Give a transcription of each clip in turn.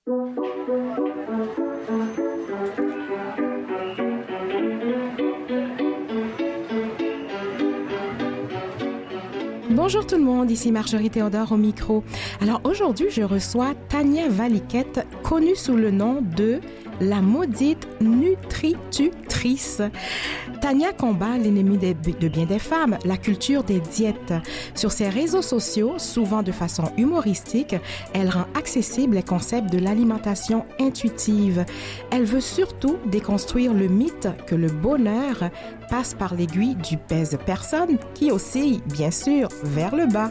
Bonjour tout le monde, ici Marjorie Théodore au micro. Alors aujourd'hui, je reçois Tania Valiquette, connue sous le nom de la maudite nutritutrice. Tania combat l'ennemi de bien des femmes, la culture des diètes. Sur ses réseaux sociaux, souvent de façon humoristique, elle rend accessible les concepts de l'alimentation intuitive. Elle veut surtout déconstruire le mythe que le bonheur passe par l'aiguille du pèse-personne qui oscille, bien sûr, vers le bas.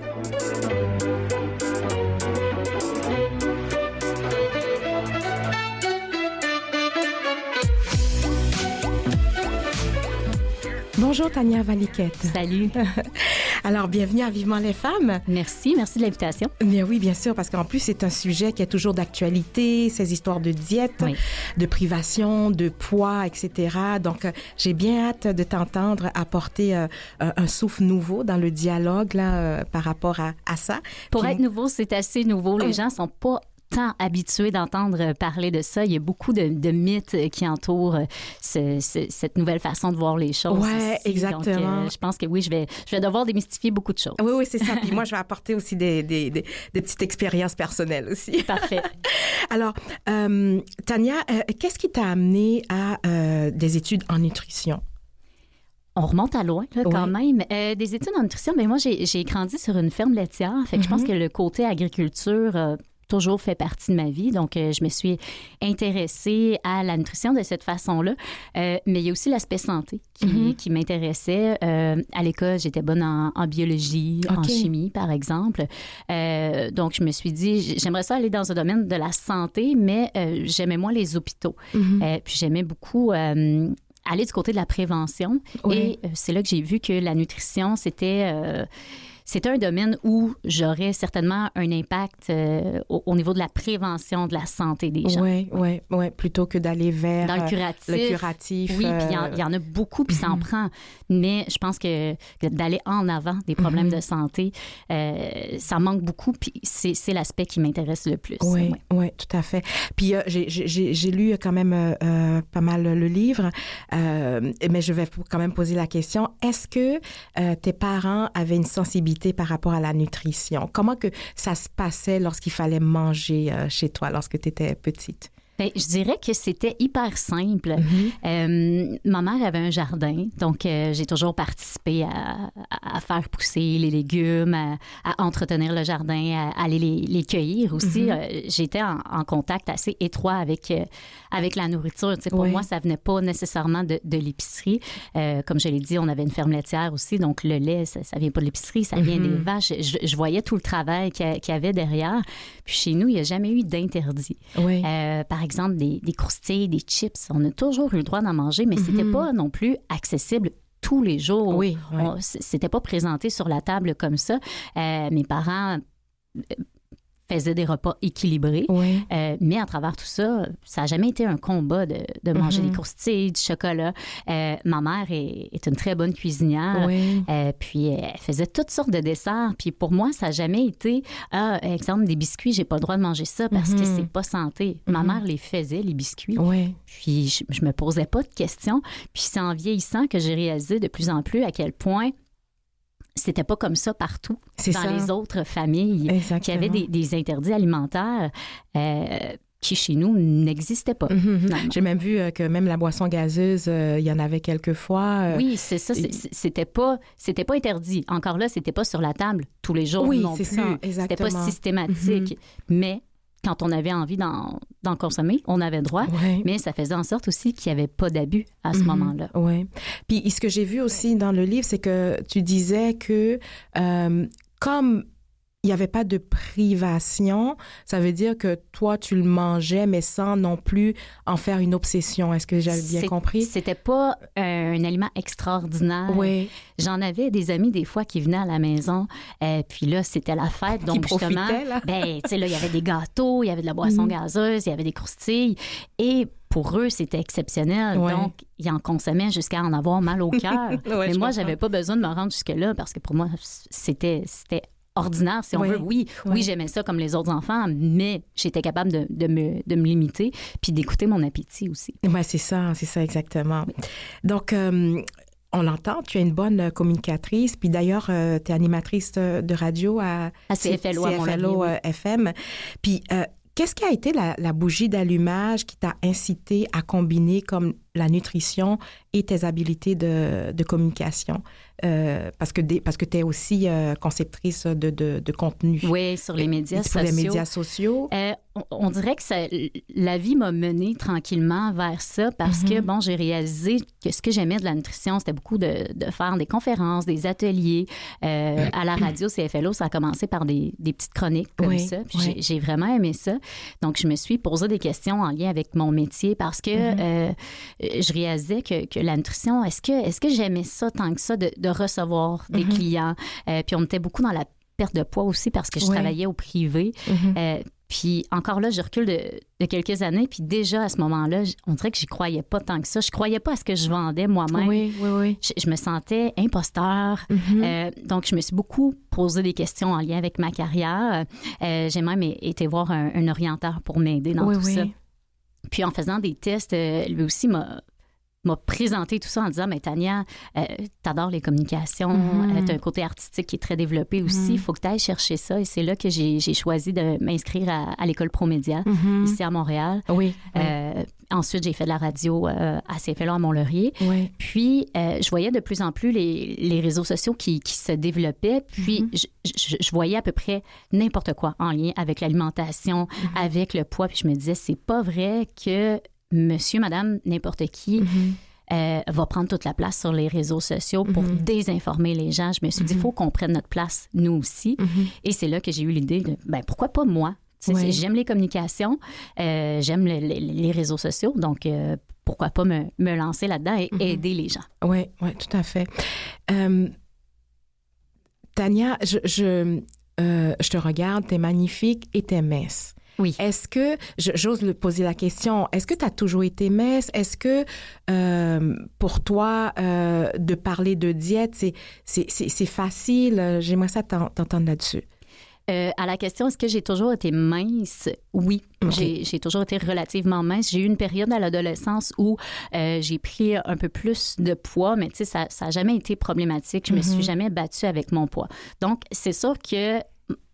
Bonjour Tania Valiquette. Salut. Alors, bienvenue à Vivement les femmes. Merci de l'invitation. Mais oui, bien sûr, parce qu'en plus, c'est un sujet qui est toujours d'actualité, ces histoires de diète, oui, de privation, de poids, etc. Donc, j'ai bien hâte de t'entendre apporter un souffle nouveau dans le dialogue là, par rapport à ça. Pour être nouveau, c'est assez nouveau. Les gens sont pas tant habitués d'entendre parler de ça. Il y a beaucoup de mythes qui entourent cette nouvelle façon de voir les choses. Oui, exactement. Donc, je pense que oui, je vais devoir démystifier beaucoup de choses. Oui, c'est ça. Puis moi, je vais apporter aussi des petites expériences personnelles aussi. Parfait. Alors, Tania, qu'est-ce qui t'a amené à des études en nutrition? On remonte à loin, là, quand même. Des études en nutrition, mais moi, j'ai grandi sur une ferme laitière. Fait que je pense que le côté agriculture toujours fait partie de ma vie. Donc, je me suis intéressée à la nutrition de cette façon-là. Mais il y a aussi l'aspect santé qui m'intéressait. À l'école, j'étais bonne en biologie, en chimie, par exemple. Donc, je me suis dit, j'aimerais ça aller dans un domaine de la santé, mais j'aimais moins les hôpitaux. Puis, j'aimais beaucoup aller du côté de la prévention. Oui. Et c'est là que j'ai vu que la nutrition, c'était un domaine où j'aurais certainement un impact au niveau de la prévention de la santé des gens. Oui, plutôt que d'aller vers dans le curatif. Oui, puis il y en a beaucoup, puis ça en prend. Mais je pense que d'aller en avant des problèmes de santé, ça manque beaucoup, puis c'est l'aspect qui m'intéresse le plus. Oui, tout à fait. Puis j'ai lu quand même pas mal le livre, mais je vais quand même poser la question, est-ce que tes parents avaient une sensibilité par rapport à la nutrition? Comment que ça se passait lorsqu'il fallait manger chez toi, lorsque tu étais petite? Bien, je dirais que c'était hyper simple. Ma mère avait un jardin, donc j'ai toujours participé à faire pousser les légumes, à entretenir le jardin, à aller les cueillir aussi. J'étais en contact assez étroit avec la nourriture. Tu sais, pour moi, ça venait pas nécessairement de l'épicerie. Comme je l'ai dit, on avait une ferme laitière aussi, donc le lait, ça vient pas de l'épicerie, ça vient des vaches. Je voyais tout le travail qu'il y avait derrière. Puis chez nous, il n'y a jamais eu d'interdit. Par exemple, des croustilles, des chips, on a toujours eu le droit d'en manger, mais c'était pas non plus accessible tous les jours. C'était pas présenté sur la table comme ça. Mes parents faisaient des repas équilibrés, mais à travers tout ça, ça n'a jamais été un combat de manger des croustilles, du chocolat. Ma mère est une très bonne cuisinière, puis elle faisait toutes sortes de desserts, puis pour moi, ça n'a jamais été, exemple, des biscuits, j'ai pas le droit de manger ça parce que c'est pas santé. Ma mère les faisait, les biscuits, puis je me posais pas de questions, puis c'est en vieillissant que j'ai réalisé de plus en plus à quel point c'était pas comme ça partout les autres familles. Exactement. Qui avaient des interdits alimentaires qui, chez nous, n'existaient pas. J'ai même vu que même la boisson gazeuse, il y en avait quelquefois. Oui, c'est ça. C'était pas interdit. Encore là, c'était pas sur la table tous les jours non plus. Ça, c'était pas systématique. Mais quand on avait envie d'en consommer, on avait le droit, mais ça faisait en sorte aussi qu'il n'y avait pas d'abus à ce moment-là. Oui. Puis ce que j'ai vu aussi dans le livre, c'est que tu disais que comme il n'y avait pas de privation, ça veut dire que toi, tu le mangeais, mais sans non plus en faire une obsession. Est-ce que j'avais bien compris? C'était pas un aliment extraordinaire. Oui. J'en avais des amis, des fois, qui venaient à la maison, puis là, c'était la fête. Donc, justement, ben, tu sais, là, il y avait des gâteaux, il y avait de la boisson gazeuse, il y avait des croustilles. Et pour eux, c'était exceptionnel. Donc, ils en consommaient jusqu'à en avoir mal au cœur. Mais moi, j'avais pas besoin de me rendre jusque-là parce que pour moi, c'était ordinaire, si on veut. Oui, j'aimais ça comme les autres enfants, mais j'étais capable de me limiter puis d'écouter mon appétit aussi. Oui, c'est ça exactement. Oui. Donc, on l'entend, tu es une bonne communicatrice, puis d'ailleurs, tu es animatrice de radio à CFLO FM. Puis, qu'est-ce qui a été la bougie d'allumage qui t'a incité à combiner comme la nutrition et tes habiletés de communication? Parce que tu es aussi conceptrice de contenu. Oui, sur les médias sociaux. Sur les médias sociaux. On dirait que la vie m'a menée tranquillement vers ça parce que, bon, j'ai réalisé que ce que j'aimais de la nutrition, c'était beaucoup de faire des conférences, des ateliers. À la radio CFLO, ça a commencé par des petites chroniques comme ça. Puis j'ai vraiment aimé ça. Donc, je me suis posé des questions en lien avec mon métier parce que je réalisais que la nutrition, est-ce que j'aimais ça tant que ça, de recevoir des clients? Puis on était beaucoup dans la perte de poids aussi parce que je travaillais au privé. Puis encore là, je recule de quelques années, puis déjà à ce moment-là, on dirait que j'y croyais pas tant que ça. Je croyais pas à ce que je vendais moi-même. Oui. Je me sentais imposteur. Donc, je me suis beaucoup posé des questions en lien avec ma carrière. J'ai même été voir un orienteur pour m'aider dans tout ça. Puis en faisant des tests, lui aussi m'a présenté tout ça en disant, mais Tania, t'adores les communications, t'as un côté artistique qui est très développé aussi, il faut que t'ailles chercher ça. Et c'est là que j'ai choisi de m'inscrire à l'école ProMédia, ici à Montréal. Ensuite, j'ai fait de la radio à CFLO à Mont-Laurier. Puis, je voyais de plus en plus les réseaux sociaux qui se développaient. Puis, je voyais à peu près n'importe quoi en lien avec l'alimentation, avec le poids. Puis, je me disais, c'est pas vrai que monsieur, madame, n'importe qui va prendre toute la place sur les réseaux sociaux pour désinformer les gens. Je me suis dit, il faut qu'on prenne notre place, nous aussi. Et c'est là que j'ai eu l'idée de, pourquoi pas moi? J'aime les communications, j'aime les réseaux sociaux, donc pourquoi pas me lancer là-dedans et aider les gens? Oui, tout à fait. Tania, je te regarde, t'es magnifique et t'es mince. Oui. Est-ce que, j'ose poser la question, est-ce que tu as toujours été mince? Est-ce que pour toi, de parler de diète, c'est facile? J'aimerais ça t'entendre là-dessus. À la question, est-ce que j'ai toujours été mince? Oui, j'ai toujours été relativement mince. J'ai eu une période à l'adolescence où j'ai pris un peu plus de poids, mais tu sais, ça n'a jamais été problématique. Je me suis jamais battue avec mon poids. Donc, c'est sûr que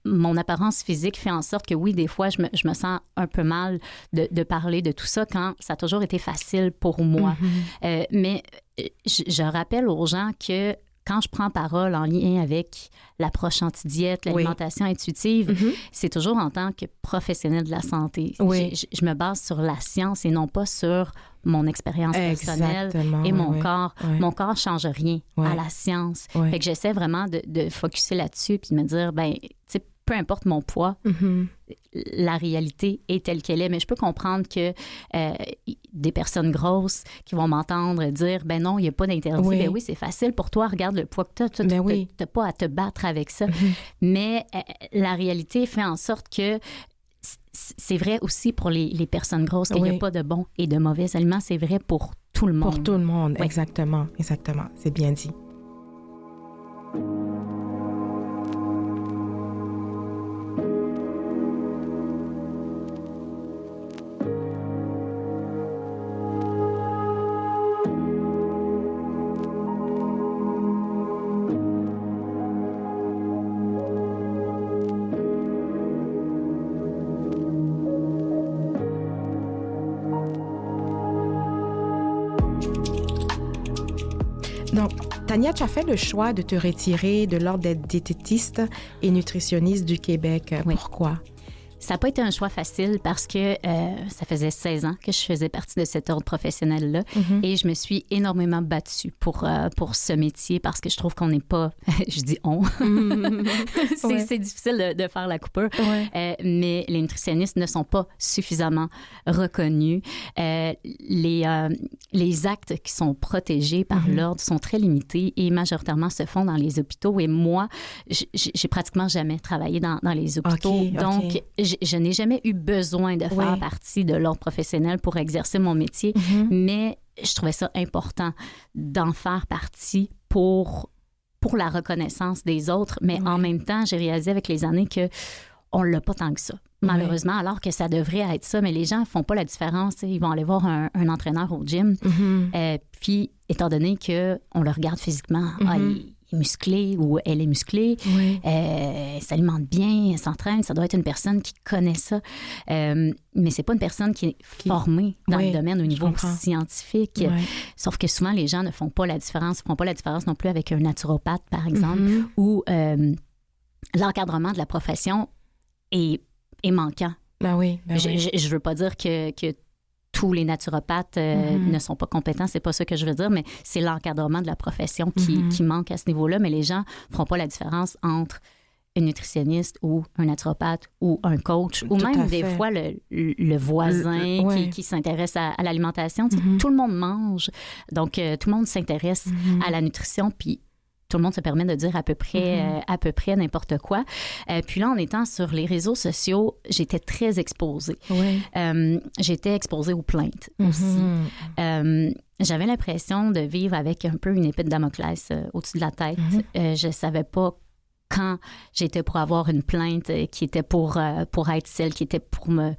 mon apparence physique fait en sorte que oui, des fois, je me sens un peu mal de parler de tout ça quand ça a toujours été facile pour moi. Mais je rappelle aux gens que quand je prends parole en lien avec l'approche anti-diète, l'alimentation intuitive, c'est toujours en tant que professionnelle de la santé. Je me base sur la science et non pas sur mon expérience personnelle et mon corps. Mon corps ne change rien à la science. Fait que j'essaie vraiment de focusser là-dessus puis de me dire, tu sais, peu importe mon poids, la réalité est telle qu'elle est. Mais je peux comprendre que des personnes grosses qui vont m'entendre dire, non, il n'y a pas d'interdit. Oui, c'est facile pour toi, regarde le poids que tu as. Tu n'as pas à te battre avec ça. Mais la réalité fait en sorte que c'est vrai aussi pour les personnes grosses qu'il n'y a pas de bons et de mauvais aliments. C'est vrai pour tout le monde. Pour tout le monde, exactement. C'est bien dit. Donc, Tania, tu as fait le choix de te retirer de l'ordre des diététistes et nutritionnistes du Québec. Pourquoi? Ça n'a pas été un choix facile parce que ça faisait 16 ans que je faisais partie de cet ordre professionnel-là et je me suis énormément battue pour ce métier parce que je trouve qu'on n'est pas... je dis on. C'est difficile de faire la coupure, mais les nutritionnistes ne sont pas suffisamment reconnus. Les actes qui sont protégés par l'ordre sont très limités et majoritairement se font dans les hôpitaux. Et moi, j'ai pratiquement jamais travaillé dans les hôpitaux. Donc, je n'ai jamais eu besoin de faire partie de l'ordre professionnel pour exercer mon métier, mais je trouvais ça important d'en faire partie pour pour la reconnaissance des autres, mais en même temps, j'ai réalisé avec les années que on l'a pas tant que ça, malheureusement, alors que ça devrait être ça, mais les gens font pas la différence. T'sais. Ils vont aller voir un entraîneur au gym, puis étant donné qu'on le regarde physiquement, il est musclé ou elle est musclée, elle s'alimente bien, elle s'entraîne, ça doit être une personne qui connaît ça, mais c'est pas une personne qui est formée dans le domaine au niveau scientifique. Sauf que souvent, les gens ne font pas la différence, ne font pas la différence non plus avec un naturopathe, par exemple, ou l'encadrement de la profession est manquant. Je veux pas dire que tous les naturopathes ne sont pas compétents, c'est pas ça que je veux dire, mais c'est l'encadrement de la profession qui manque à ce niveau-là, mais les gens feront pas la différence entre un nutritionniste ou un naturopathe ou un coach, ou même des fois le voisin qui s'intéresse à l'alimentation. Tout le monde mange, donc tout le monde s'intéresse à la nutrition, puis tout le monde se permet de dire à peu près n'importe quoi. Puis là, en étant sur les réseaux sociaux, j'étais très exposée. J'étais exposée aux plaintes aussi. J'avais l'impression de vivre avec un peu une épée de Damoclès au-dessus de la tête. Je savais pas quand j'étais pour avoir une plainte qui était pour être celle qui était pour me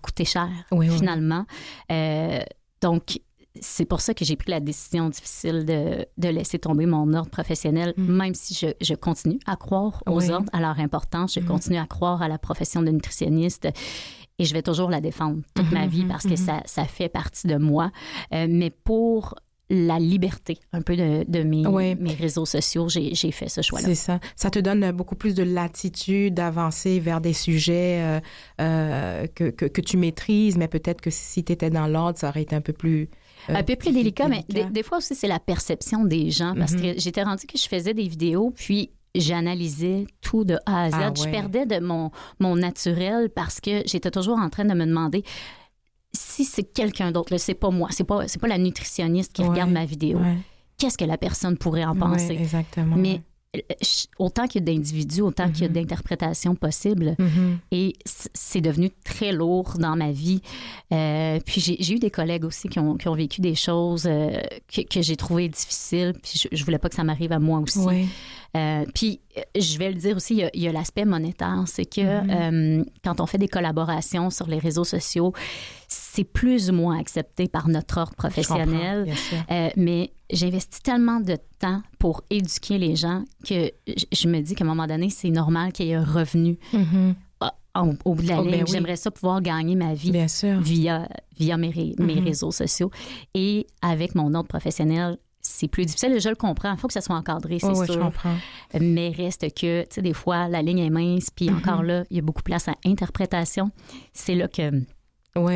coûter cher, finalement. Donc, c'est pour ça que j'ai pris la décision difficile de laisser tomber mon ordre professionnel, même si je continue à croire aux ordres, à leur importance. Je continue à croire à la profession de nutritionniste et je vais toujours la défendre toute ma vie parce que ça fait partie de moi. Mais pour la liberté un peu de mes réseaux sociaux, j'ai fait ce choix-là. C'est ça. Ça te donne beaucoup plus de latitude d'avancer vers des sujets que tu maîtrises, mais peut-être que si tu étais dans l'ordre, ça aurait été un peu plus... un peu plus délicat, mais des fois aussi, c'est la perception des gens, parce que j'étais rendue que je faisais des vidéos, puis j'analysais tout de A à Z. Je perdais de mon naturel parce que j'étais toujours en train de me demander si c'est quelqu'un d'autre, là, c'est pas moi, c'est pas la nutritionniste qui regarde ma vidéo. Qu'est-ce que la personne pourrait en penser? Exactement. Mais autant qu'il y a d'individus, autant qu'il y a d'interprétations possibles. Et c'est devenu très lourd dans ma vie. Puis j'ai eu des collègues aussi qui ont vécu des choses que j'ai trouvées difficiles. Puis je voulais pas que ça m'arrive à moi aussi. Puis je vais le dire aussi, il y a l'aspect monétaire. C'est que quand on fait des collaborations sur les réseaux sociaux, c'est plus ou moins accepté par notre ordre professionnel. Mais j'investis tellement de temps pour éduquer les gens que je me dis qu'à un moment donné, c'est normal qu'il y ait un revenu. Au bout de la ligne, j'aimerais ça pouvoir gagner ma vie via mes réseaux sociaux. Et avec mon ordre professionnel, c'est plus difficile. Je le comprends. Il faut que ça soit encadré, c'est sûr. Je comprends. Mais reste que, tu sais, des fois, la ligne est mince. Puis encore là, il y a beaucoup de place à interprétation. C'est là que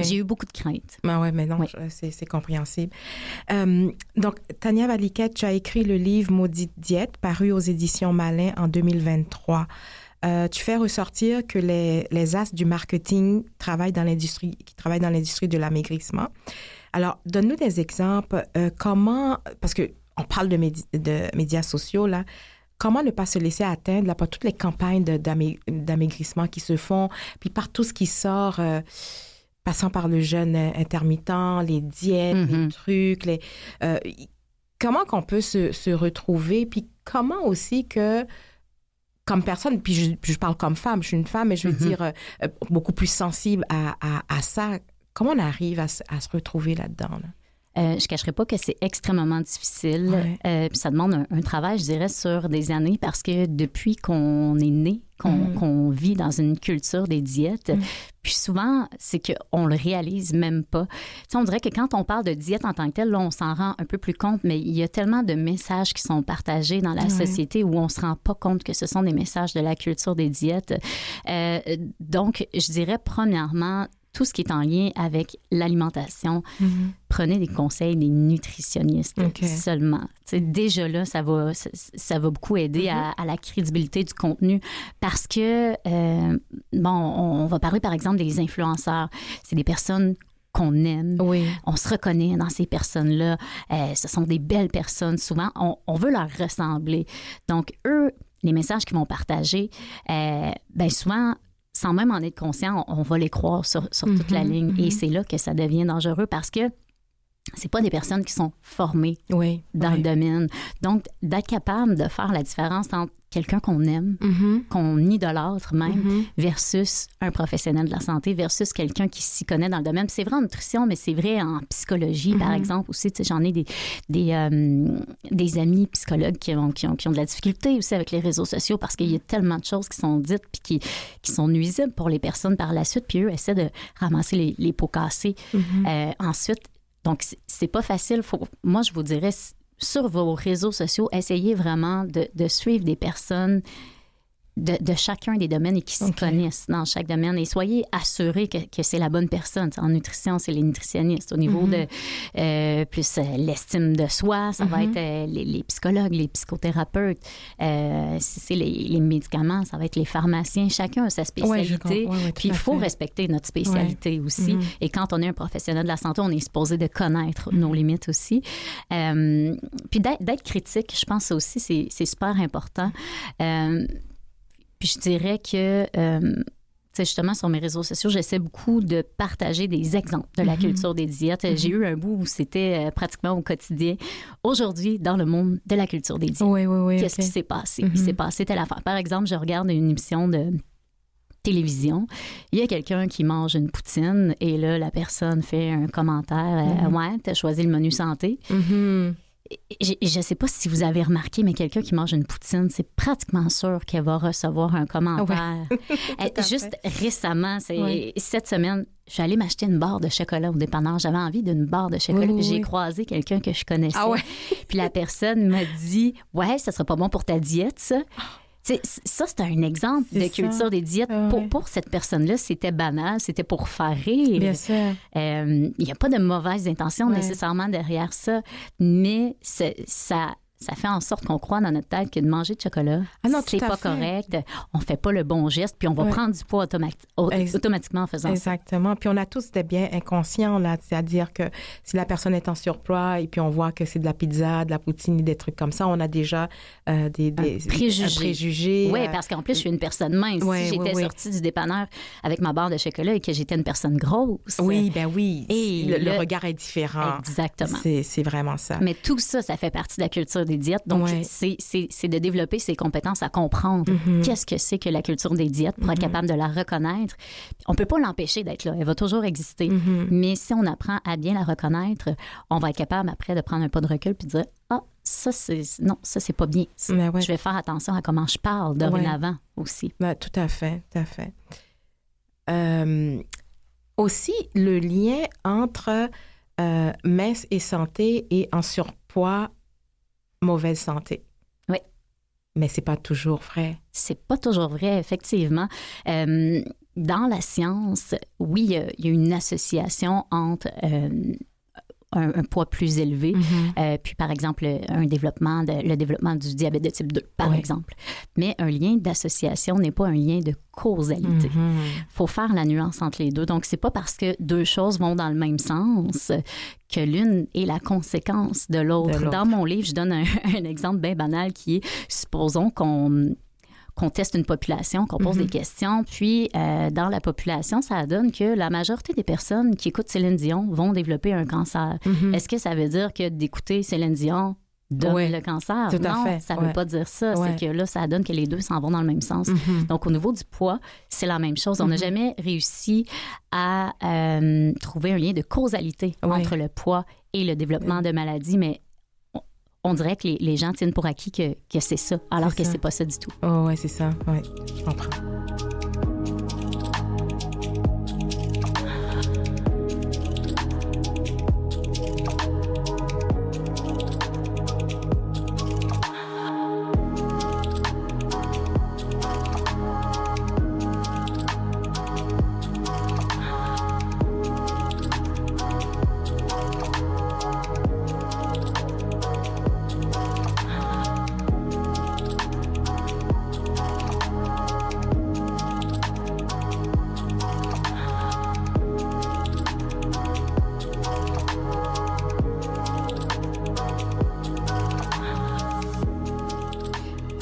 j'ai eu beaucoup de craintes. Mais non, c'est compréhensible. Donc, Tania Valiquette, tu as écrit le livre « Maudite diète » paru aux éditions Malin en 2023. Tu fais ressortir que les as du marketing qui travaillent dans l'industrie de l'amaigrissement. Alors, donne-nous des exemples. Parce qu'on parle de médias sociaux, là, comment ne pas se laisser atteindre par toutes les campagnes d'amaigrissement qui se font, puis par tout ce qui sort, passant par le jeûne intermittent, les diètes, les trucs, comment qu'on peut se retrouver, puis comment aussi que... comme personne, puis je parle comme femme, je suis une femme, mais je veux dire beaucoup plus sensible à ça. Comment on arrive à se retrouver là-dedans? Je ne cacherai pas que c'est extrêmement difficile. Puis ça demande un travail, je dirais, sur des années parce que depuis qu'on est né, qu'on vit dans une culture des diètes, puis souvent, c'est qu'on le réalise même pas. Tu sais, on dirait que quand on parle de diète en tant que telle, là, on s'en rend un peu plus compte, mais il y a tellement de messages qui sont partagés dans la société où on ne se rend pas compte que ce sont des messages de la culture des diètes. Donc, je dirais, premièrement, tout ce qui est en lien avec l'alimentation, prenez des conseils des nutritionnistes seulement. T'sais, déjà là, ça va beaucoup aider à la crédibilité du contenu parce que, on va parler par exemple des influenceurs. C'est des personnes qu'on aime. On se reconnaît dans ces personnes-là. Ce sont des belles personnes. Souvent, on veut leur ressembler. Donc, eux, les messages qu'ils vont partager, souvent, sans même en être conscient, on va les croire sur toute la ligne. Et c'est là que ça devient dangereux parce que c'est pas des personnes qui sont formées Oui. dans le domaine. Donc, d'être capable de faire la différence entre quelqu'un qu'on aime, qu'on idolâtre même, versus un professionnel de la santé, versus quelqu'un qui s'y connaît dans le domaine. Puis c'est vrai en nutrition, mais c'est vrai en psychologie, par exemple, aussi. Tu sais, j'en ai des amis psychologues qui ont de la difficulté aussi avec les réseaux sociaux parce qu'il y a tellement de choses qui sont dites puis qui sont nuisibles pour les personnes par la suite. Puis eux essaient de ramasser les pots cassés. Ensuite, donc, c'est pas facile. Moi, je vous dirais, sur vos réseaux sociaux, essayez vraiment de suivre des personnes de chacun des domaines et qui se connaissent dans chaque domaine. Et soyez assurés que c'est la bonne personne. T'sais, en nutrition, c'est les nutritionnistes. Au niveau de plus l'estime de soi, ça va être les psychologues, les psychothérapeutes. Si c'est les médicaments, ça va être les pharmaciens. Chacun a sa spécialité. Puis il faut respecter notre spécialité aussi. Et quand on est un professionnel de la santé, on est supposé de connaître nos limites aussi. Puis d'être critique, je pense aussi, c'est super important. Puis je dirais que, justement, sur mes réseaux sociaux, j'essaie beaucoup de partager des exemples de la culture des diètes. J'ai eu un bout où c'était pratiquement au quotidien. Aujourd'hui, dans le monde de la culture des diètes, qu'est-ce qui s'est passé? Il s'est passé telle affaire. Par exemple, je regarde une émission de télévision, il y a quelqu'un qui mange une poutine et là, la personne fait un commentaire « Ouais, t'as choisi le menu santé. Je ne sais pas si vous avez remarqué, mais quelqu'un qui mange une poutine, c'est pratiquement sûr qu'elle va recevoir un commentaire. Juste récemment, cette semaine, je suis allée m'acheter une barre de chocolat au dépanneur. J'avais envie d'une barre de chocolat. Puis j'ai croisé quelqu'un que je connaissais. Puis la personne m'a dit « Ouais, ça ne sera pas bon pour ta diète, ça. » Ça, c'est un exemple de culture des diètes. Pour cette personne-là, c'était banal, c'était pour faire rire. Bien sûr. Il n'y a pas de mauvaise intention nécessairement derrière ça, mais ça fait en sorte qu'on croit dans notre tête que de manger de chocolat, c'est pas correct. On fait pas le bon geste, puis on va prendre du poids automatiquement en faisant ça. Exactement. Puis on a tous des biais inconscients, là. C'est-à-dire que si la personne est en surpoids et puis on voit que c'est de la pizza, de la poutine, des trucs comme ça, on a déjà des préjugés. Oui, parce qu'en plus, je suis une personne mince. Si j'étais sortie du dépanneur avec ma barre de chocolat et que j'étais une personne grosse. Oui. Et le regard est différent. Exactement. C'est vraiment ça. Mais tout ça, ça fait partie de la culture des diètes. Donc, c'est de développer ses compétences à comprendre qu'est-ce que c'est que la culture des diètes pour être capable de la reconnaître. On peut pas l'empêcher d'être là. Elle va toujours exister. Mais si on apprend à bien la reconnaître, on va être capable après de prendre un pas de recul puis de dire « Ah, ça, c'est pas bien. Je vais faire attention à comment je parle dorénavant aussi. » Tout à fait, tout à fait. Aussi, le lien entre mince et santé et en surpoids, mauvaise santé. Oui. Mais c'est pas toujours vrai. C'est pas toujours vrai, effectivement. Dans la science, oui, il y a une association entre un poids plus élevé, puis par exemple le développement du diabète de type 2, par exemple. Mais un lien d'association n'est pas un lien de causalité. Il faut faire la nuance entre les deux. Donc, c'est pas parce que deux choses vont dans le même sens que l'une est la conséquence de l'autre. Dans mon livre, je donne un exemple bien banal qui est, supposons qu'on teste une population, qu'on pose des questions, puis dans la population, ça donne que la majorité des personnes qui écoutent Céline Dion vont développer un cancer. Est-ce que ça veut dire que d'écouter Céline Dion donne le cancer? Non, ça ne veut pas dire ça. C'est que là, ça donne que les deux s'en vont dans le même sens. Donc, au niveau du poids, c'est la même chose. On n'a jamais réussi à trouver un lien de causalité entre le poids et le développement de maladies, mais on dirait que les gens tiennent pour acquis que c'est ça, alors que c'est pas ça du tout. Oh, ouais, c'est ça. Ouais, je comprends.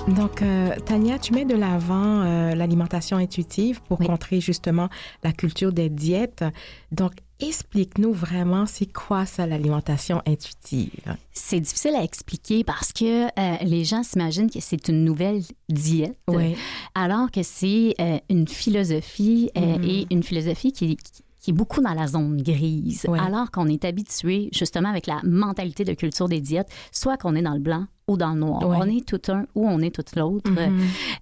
Donc, Tania, tu mets de l'avant l'alimentation intuitive pour contrer justement la culture des diètes. Donc, explique-nous vraiment, c'est quoi ça, l'alimentation intuitive? C'est difficile à expliquer parce que les gens s'imaginent que c'est une nouvelle diète, alors que c'est une philosophie et une philosophie qui est beaucoup dans la zone grise, alors qu'on est habitué justement avec la mentalité de culture des diètes, soit qu'on est dans le blanc ou dans le noir. On est tout un ou on est tout l'autre.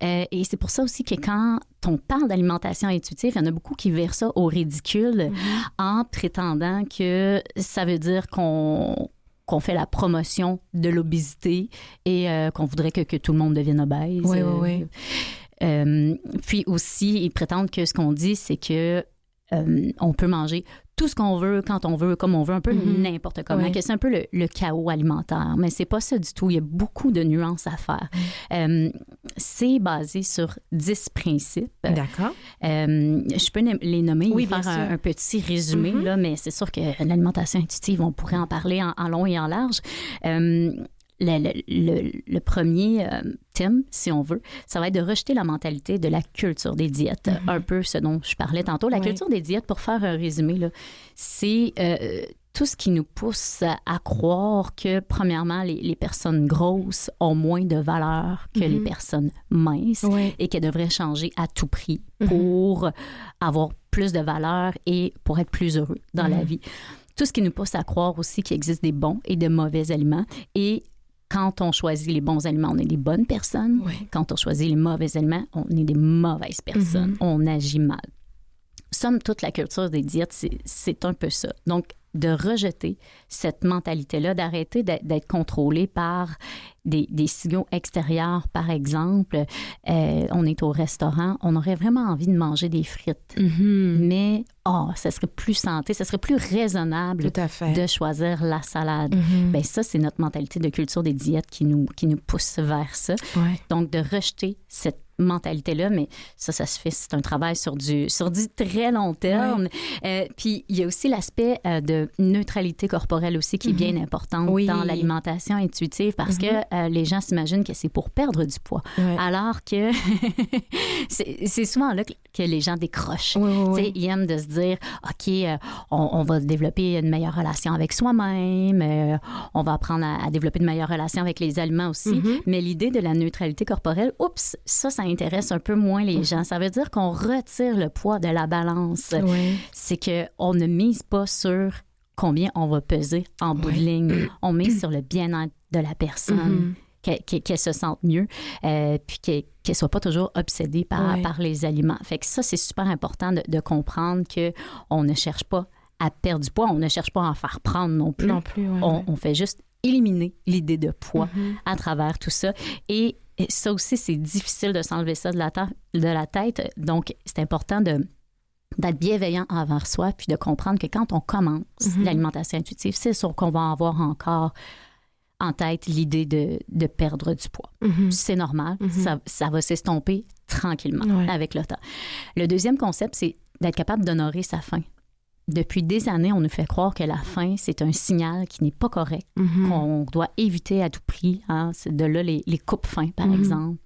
Et c'est pour ça aussi que quand on parle d'alimentation intuitive, il y en a beaucoup qui virent ça au ridicule en prétendant que ça veut dire qu'on fait la promotion de l'obésité et qu'on voudrait que tout le monde devienne obèse. Puis aussi, ils prétendent que ce qu'on dit, c'est que on peut manger tout ce qu'on veut, quand on veut, comme on veut, un peu n'importe comment. Que c'est un peu le chaos alimentaire. Mais c'est pas ça du tout. Il y a beaucoup de nuances à faire. C'est basé sur 10 principes. D'accord. Je peux les nommer et faire un petit résumé, là, mais c'est sûr que l'alimentation intuitive, on pourrait en parler en long et en large. Le premier thème, si on veut, ça va être de rejeter la mentalité de la culture des diètes. Un peu ce dont je parlais tantôt. La culture des diètes, pour faire un résumé, là, c'est tout ce qui nous pousse à croire que, premièrement, les personnes grosses ont moins de valeur que les personnes minces et qu'elles devraient changer à tout prix pour avoir plus de valeur et pour être plus heureux dans la vie. Tout ce qui nous pousse à croire aussi qu'il existe des bons et de mauvais aliments. Et quand on choisit les bons aliments, on est des bonnes personnes. Quand on choisit les mauvais aliments, on est des mauvaises personnes. On agit mal. Somme toute, la culture des diètes, c'est un peu ça. Donc, de rejeter cette mentalité-là, d'arrêter d'être contrôlé par des signaux extérieurs, par exemple. On est au restaurant, on aurait vraiment envie de manger des frites. Mais, ça serait plus santé, ça serait plus raisonnable de choisir la salade. Bien, ça, c'est notre mentalité de culture des diètes qui nous pousse vers ça. Donc, de rejeter cette mentalité-là, mais ça se fait, c'est un travail sur du très long terme. Puis, il y a aussi l'aspect de neutralité corporelle aussi qui est bien importante dans l'alimentation intuitive parce que les gens s'imaginent que c'est pour perdre du poids, alors que c'est souvent là que les gens décrochent. Ils aiment de se dire, OK, on va développer une meilleure relation avec soi-même, on va apprendre à développer de meilleures relations avec les aliments aussi, mais l'idée de la neutralité corporelle, ça intéresse un peu moins les gens. Ça veut dire qu'on retire le poids de la balance. C'est qu'on ne mise pas sur combien on va peser en bout de ligne. On mise sur le bien-être de la personne, qu'elle se sente mieux, puis qu'elle ne soit pas toujours obsédée par les aliments. Fait que ça, c'est super important de comprendre qu'on ne cherche pas à perdre du poids, on ne cherche pas à en faire prendre non plus. On fait juste éliminer l'idée de poids à travers tout ça. Et ça aussi, c'est difficile de s'enlever ça de la tête. Donc, c'est important d'être bienveillant envers soi puis de comprendre que quand on commence l'alimentation intuitive, c'est sûr qu'on va avoir encore en tête l'idée de perdre du poids. C'est normal. Ça va s'estomper tranquillement avec le temps. Le deuxième concept, c'est d'être capable d'honorer sa faim. Depuis des années, on nous fait croire que la faim, c'est un signal qui n'est pas correct, qu'on doit éviter à tout prix. C'est de là les coupes-faim, par exemple.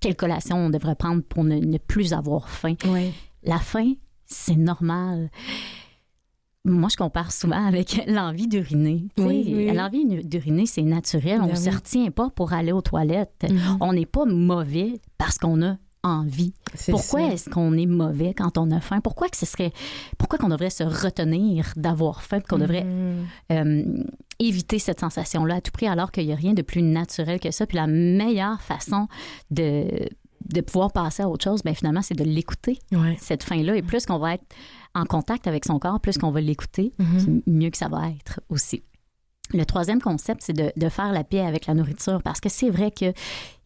Quelle collation on devrait prendre pour ne plus avoir faim? La faim, c'est normal. Moi, je compare souvent avec l'envie d'uriner. L'envie d'uriner, c'est naturel. On ne se retient pas pour aller aux toilettes. On n'est pas mauvais parce qu'on a envie. Pourquoi est-ce qu'on est mauvais quand on a faim? Pourquoi qu'on devrait se retenir d'avoir faim, qu'on devrait éviter cette sensation-là à tout prix, alors qu'il n'y a rien de plus naturel que ça? Puis la meilleure façon de pouvoir passer à autre chose, bien finalement, c'est de l'écouter, cette faim-là. Et plus qu'on va être en contact avec son corps, plus qu'on va l'écouter, mieux que ça va être aussi. Le troisième concept, c'est de faire la paix avec la nourriture, parce que c'est vrai qu'il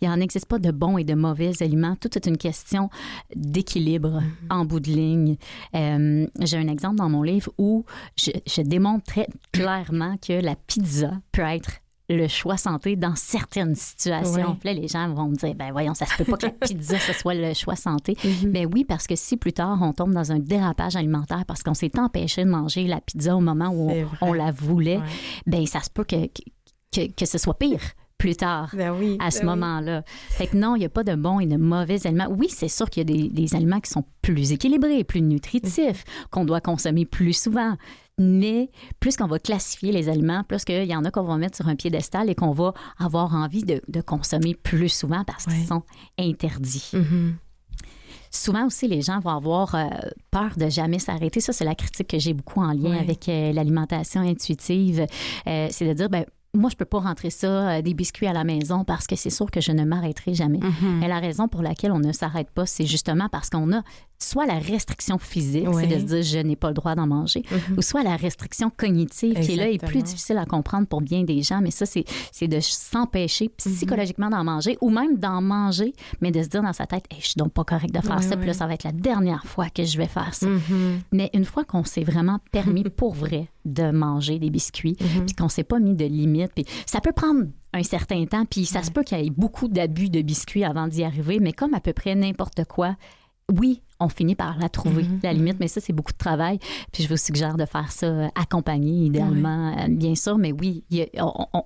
n'en existe pas de bons et de mauvais aliments. Tout est une question d'équilibre en bout de ligne. J'ai un exemple dans mon livre où je démontre très clairement que la pizza peut être le choix santé dans certaines situations. Puis là, les gens vont me dire, ben voyons, ça se peut pas que la pizza, ce soit le choix santé. Ben oui, parce que si plus tard, on tombe dans un dérapage alimentaire parce qu'on s'est empêché de manger la pizza au moment où on la voulait, ben ça se peut que ce soit pire plus tard, à ce moment-là. Fait que non, il n'y a pas de bons et de mauvais aliments. Oui, c'est sûr qu'il y a des aliments qui sont plus équilibrés, plus nutritifs, qu'on doit consommer plus souvent. Mais plus qu'on va classifier les aliments, plus qu'il y en a qu'on va mettre sur un piédestal et qu'on va avoir envie de consommer plus souvent parce qu'ils sont interdits. Mm-hmm. Souvent aussi, les gens vont avoir peur de jamais s'arrêter. Ça, c'est la critique que j'ai beaucoup en lien avec l'alimentation intuitive. C'est de dire, moi, je peux pas rentrer ça, des biscuits à la maison parce que c'est sûr que je ne m'arrêterai jamais. Mm-hmm. Mais la raison pour laquelle on ne s'arrête pas, c'est justement parce qu'on a soit la restriction physique, c'est de se dire je n'ai pas le droit d'en manger, ou soit la restriction cognitive qui est là est plus difficile à comprendre pour bien des gens. Mais ça, c'est de s'empêcher psychologiquement d'en manger ou même d'en manger, mais de se dire dans sa tête je suis donc pas correct de faire ça, puis là, ça va être la dernière fois que je vais faire ça. Mais une fois qu'on s'est vraiment permis pour vrai de manger des biscuits, puis qu'on s'est pas mis de limite, puis ça peut prendre un certain temps, puis ça se peut qu'il y ait beaucoup d'abus de biscuits avant d'y arriver, mais comme à peu près n'importe quoi, oui, on finit par la trouver, la limite, mais ça, c'est beaucoup de travail. Puis je vous suggère de faire ça accompagné, idéalement, bien sûr. Mais oui,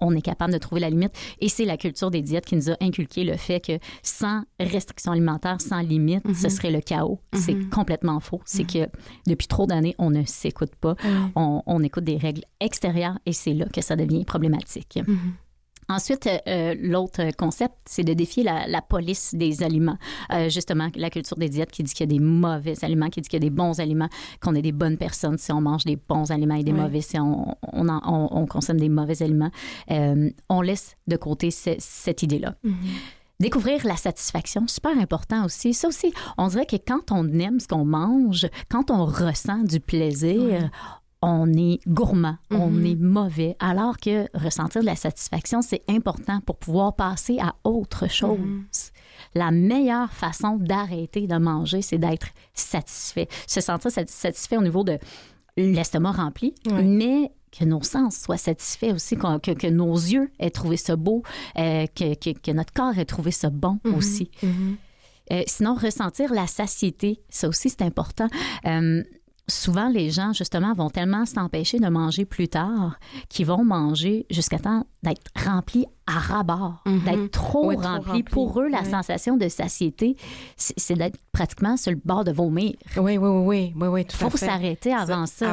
on est capable de trouver la limite. Et c'est la culture des diètes qui nous a inculqué le fait que sans restriction alimentaire, sans limite, ce serait le chaos. C'est complètement faux. C'est que depuis trop d'années, on ne s'écoute pas. On écoute des règles extérieures et c'est là que ça devient problématique. Ensuite, l'autre concept, c'est de défier la police des aliments. Justement, la culture des diètes qui dit qu'il y a des mauvais aliments, qui dit qu'il y a des bons aliments, qu'on est des bonnes personnes si on mange des bons aliments et des mauvais si on consomme des mauvais aliments. On laisse de côté cette idée-là. Découvrir la satisfaction, super important aussi. Ça aussi, on dirait que quand on aime ce qu'on mange, quand on ressent du plaisir, on est gourmand, on est mauvais, alors que ressentir de la satisfaction, c'est important pour pouvoir passer à autre chose. La meilleure façon d'arrêter de manger, c'est d'être satisfait. Se sentir satisfait au niveau de l'estomac rempli, mais que nos sens soient satisfaits aussi, que nos yeux aient trouvé ça beau, que notre corps ait trouvé ça bon aussi. Sinon, ressentir la satiété, ça aussi, c'est important. Souvent, les gens, justement, vont tellement s'empêcher de manger plus tard qu'ils vont manger jusqu'à temps d'être remplis à ras-bord, d'être trop remplis. Pour eux, la sensation de satiété, c'est d'être pratiquement sur le bord de vomir. Oui, tout à fait. Il faut s'arrêter avant ça.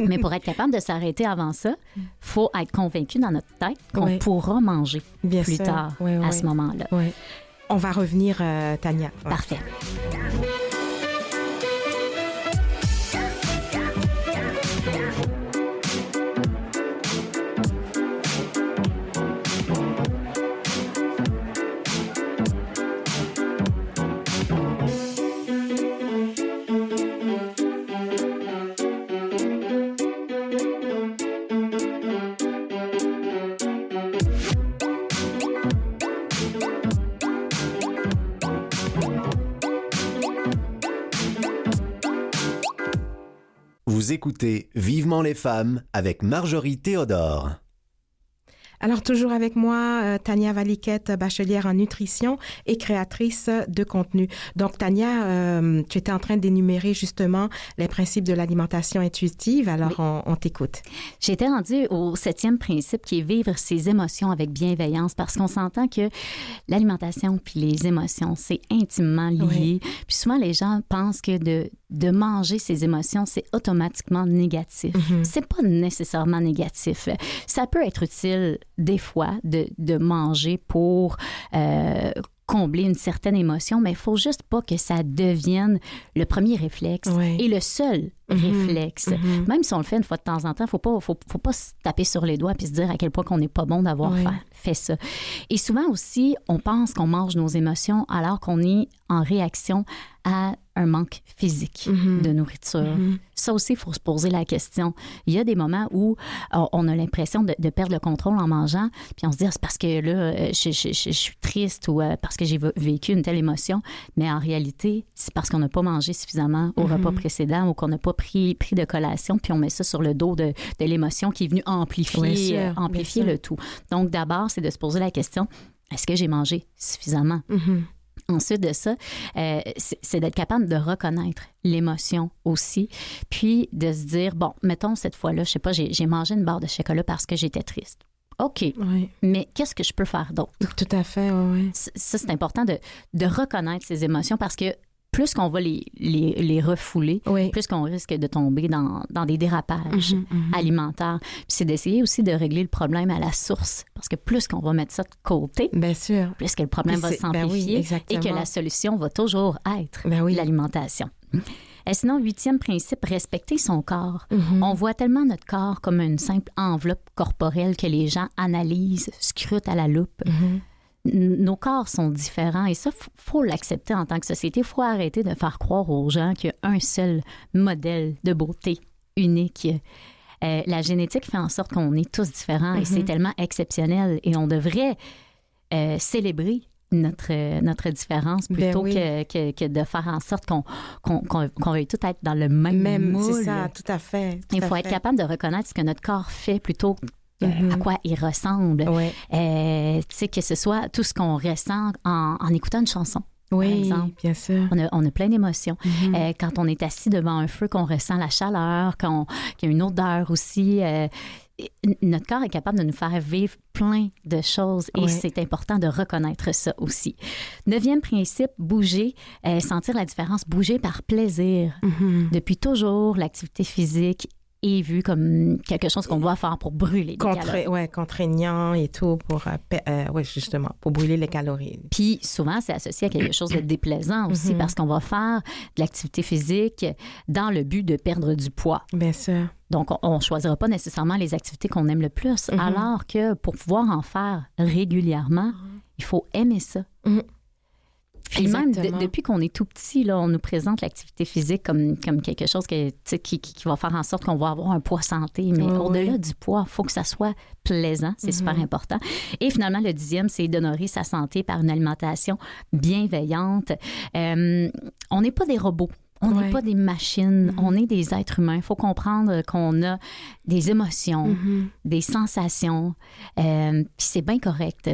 Mais pour être capable de s'arrêter avant ça, il faut être convaincu dans notre tête qu'on pourra manger plus tard à ce moment-là. On va revenir, Tania. Parfait. Vous écoutez Vivement les femmes avec Marjorie Théodore. Alors, toujours avec moi, Tania Valiquette, bachelière en nutrition et créatrice de contenu. Donc, Tania, tu étais en train d'énumérer justement les principes de l'alimentation intuitive. Alors, on t'écoute. J'étais rendue au 7e principe qui est vivre ses émotions avec bienveillance parce qu'on s'entend que l'alimentation puis les émotions, c'est intimement lié. Puis souvent, les gens pensent que de manger ses émotions, c'est automatiquement négatif. C'est pas nécessairement négatif. Ça peut être utile des fois de manger pour combler une certaine émotion, mais il faut juste pas que ça devienne le premier réflexe et le seul réflexe. Même si on le fait une fois de temps en temps, faut pas se taper sur les doigts puis se dire à quel point qu'on n'est pas bon d'avoir fait ça. Et souvent aussi, on pense qu'on mange nos émotions alors qu'on est en réaction à un manque physique de nourriture. Ça aussi, il faut se poser la question. Il y a des moments où on a l'impression de perdre le contrôle en mangeant, puis on se dit, c'est parce que là, je suis triste ou parce que j'ai vécu une telle émotion. Mais en réalité, c'est parce qu'on n'a pas mangé suffisamment au repas précédent ou qu'on n'a pas pris de collation, puis on met ça sur le dos de l'émotion qui est venue amplifier le tout. Donc, d'abord, c'est de se poser la question, est-ce que j'ai mangé suffisamment? Ensuite de ça, c'est d'être capable de reconnaître l'émotion aussi, puis de se dire, bon, mettons cette fois-là, je sais pas, j'ai mangé une barre de chocolat parce que j'étais triste. OK, mais qu'est-ce que je peux faire d'autre? Tout à fait, Ça, c'est important de reconnaître ses émotions parce que plus qu'on va les refouler, plus qu'on risque de tomber dans des dérapages alimentaires. Puis c'est d'essayer aussi de régler le problème à la source, parce que plus qu'on va mettre ça de côté, bien sûr, plus que le problème va s'amplifier et que la solution va toujours être l'alimentation. Sinon, 8e principe, respecter son corps. On voit tellement notre corps comme une simple enveloppe corporelle que les gens analysent, scrutent à la loupe. Nos corps sont différents et ça, faut l'accepter en tant que société. Il faut arrêter de faire croire aux gens qu'il y a un seul modèle de beauté unique. La génétique fait en sorte qu'on est tous différents et c'est tellement exceptionnel et on devrait célébrer notre différence plutôt que de faire en sorte qu'on veuille tout être dans le même moule. C'est ça, tout à fait. Il faut être capable de reconnaître ce que notre corps fait plutôt à quoi il ressemble. Tu sais, que ce soit tout ce qu'on ressent en écoutant une chanson. Par exemple. Bien sûr. On a plein d'émotions. Quand on est assis devant un feu, qu'on ressent la chaleur, qu'il y a une odeur aussi, notre corps est capable de nous faire vivre plein de choses et c'est important de reconnaître ça aussi. 9e principe, bouger, sentir la différence, bouger par plaisir. Depuis toujours, l'activité physique est vu comme quelque chose qu'on doit faire pour brûler les calories. Contraignant et tout pour, justement, pour brûler les calories. Puis souvent, c'est associé à quelque chose de déplaisant aussi parce qu'on va faire de l'activité physique dans le but de perdre du poids. Bien sûr. Donc, on ne choisira pas nécessairement les activités qu'on aime le plus, alors que pour pouvoir en faire régulièrement, il faut aimer ça. Puis même depuis qu'on est tout petit, là, on nous présente l'activité physique comme quelque chose qui va faire en sorte qu'on va avoir un poids santé. Mais au-delà du poids, il faut que ça soit plaisant. C'est super important. Et finalement, le 10e, c'est d'honorer sa santé par une alimentation bienveillante. On n'est pas des robots. On n'est pas des machines, on est des êtres humains. Il faut comprendre qu'on a des émotions, des sensations, puis c'est bien correct.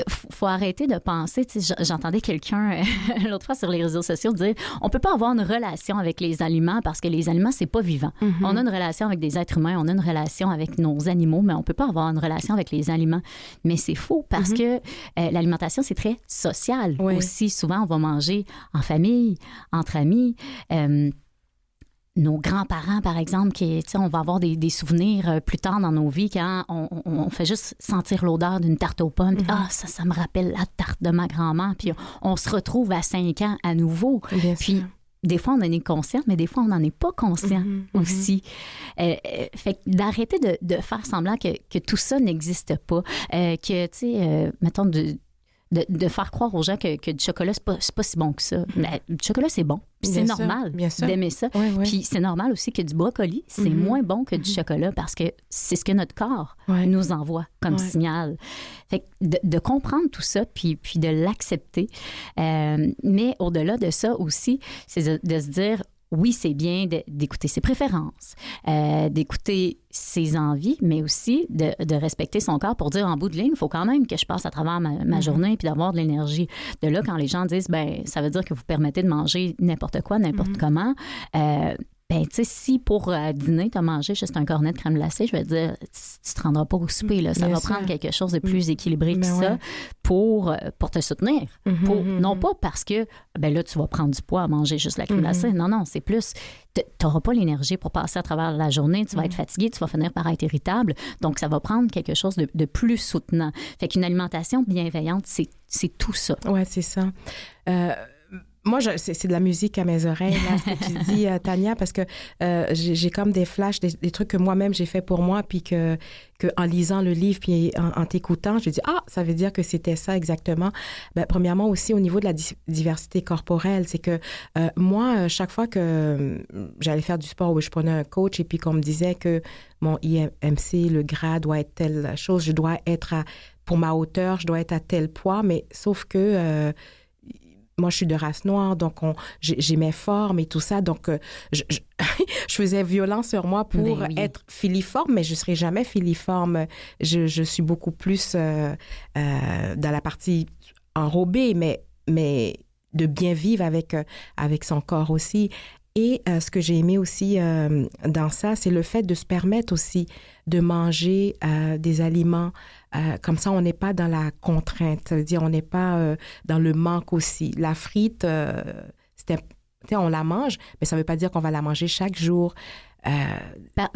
Faut arrêter de penser, j'entendais quelqu'un l'autre fois sur les réseaux sociaux dire on peut pas avoir une relation avec les aliments parce que les aliments, c'est pas vivant. On a une relation avec des êtres humains, on a une relation avec nos animaux, mais on peut pas avoir une relation avec les aliments. Mais c'est faux parce que l'alimentation, c'est très social aussi. Souvent, on va manger en famille, entre amis. Nos grands-parents, par exemple, on va avoir des souvenirs plus tard dans nos vies quand on fait juste sentir l'odeur d'une tarte aux pommes. Puis, ça me rappelle la tarte de ma grand-mère. Puis on se retrouve à 5 ans à nouveau. Puis des fois, on en est conscient, mais des fois, on n'en est pas conscient aussi. Fait d'arrêter de faire semblant que tout ça n'existe pas. Que, tu sais, mettons, de faire croire aux gens que du chocolat, c'est pas si bon que ça. Mais du chocolat, c'est bon. Puis c'est normal d'aimer ça. Puis c'est normal aussi que du brocoli, c'est moins bon que du chocolat parce que c'est ce que notre corps nous envoie comme signal. Fait que de comprendre tout ça, puis de l'accepter. Mais au-delà de ça aussi, c'est de se dire... Oui, c'est bien d'écouter ses préférences, d'écouter ses envies, mais aussi de respecter son corps pour dire en bout de ligne, il faut quand même que je passe à travers ma journée puis d'avoir de l'énergie. De là, quand les gens disent, ça veut dire que vous permettez de manger n'importe quoi, n'importe comment, tu sais, si pour dîner, tu as mangé juste un cornet de crème glacée, je vais dire, tu te rendras pas au souper. Là. Ça va prendre quelque chose de plus équilibré que ça pour te soutenir. Non pas parce que, là, tu vas prendre du poids à manger juste la crème glacée. Non, c'est plus, tu n'auras pas l'énergie pour passer à travers la journée. Tu vas être fatigué, tu vas finir par être irritable. Donc, ça va prendre quelque chose de plus soutenant. Fait qu'une alimentation bienveillante, c'est tout ça. Oui, c'est ça. Moi, c'est de la musique à mes oreilles, là, ce que tu dis, Tania, parce que j'ai comme des flashs, des trucs que moi-même j'ai fait pour moi, puis que en lisant le livre, puis en t'écoutant, je dis ça veut dire que c'était ça exactement. Premièrement aussi au niveau de la diversité corporelle, c'est que moi, chaque fois que j'allais faire du sport, où je prenais un coach et puis qu'on me disait que mon IMC, le gras doit être telle chose, je dois être pour ma hauteur, je dois être à tel poids, mais sauf que moi, je suis de race noire, donc j'ai mes formes et tout ça. Donc, je faisais violence sur moi pour être filiforme, mais je ne serai jamais filiforme. Je suis beaucoup plus dans la partie enrobée, mais de bien vivre avec son corps aussi. Et ce que j'ai aimé aussi dans ça, c'est le fait de se permettre aussi de manger des aliments. Comme ça, on n'est pas dans la contrainte. Ça veut dire on n'est pas dans le manque aussi. La frite, on la mange, mais ça ne veut pas dire qu'on va la manger chaque jour.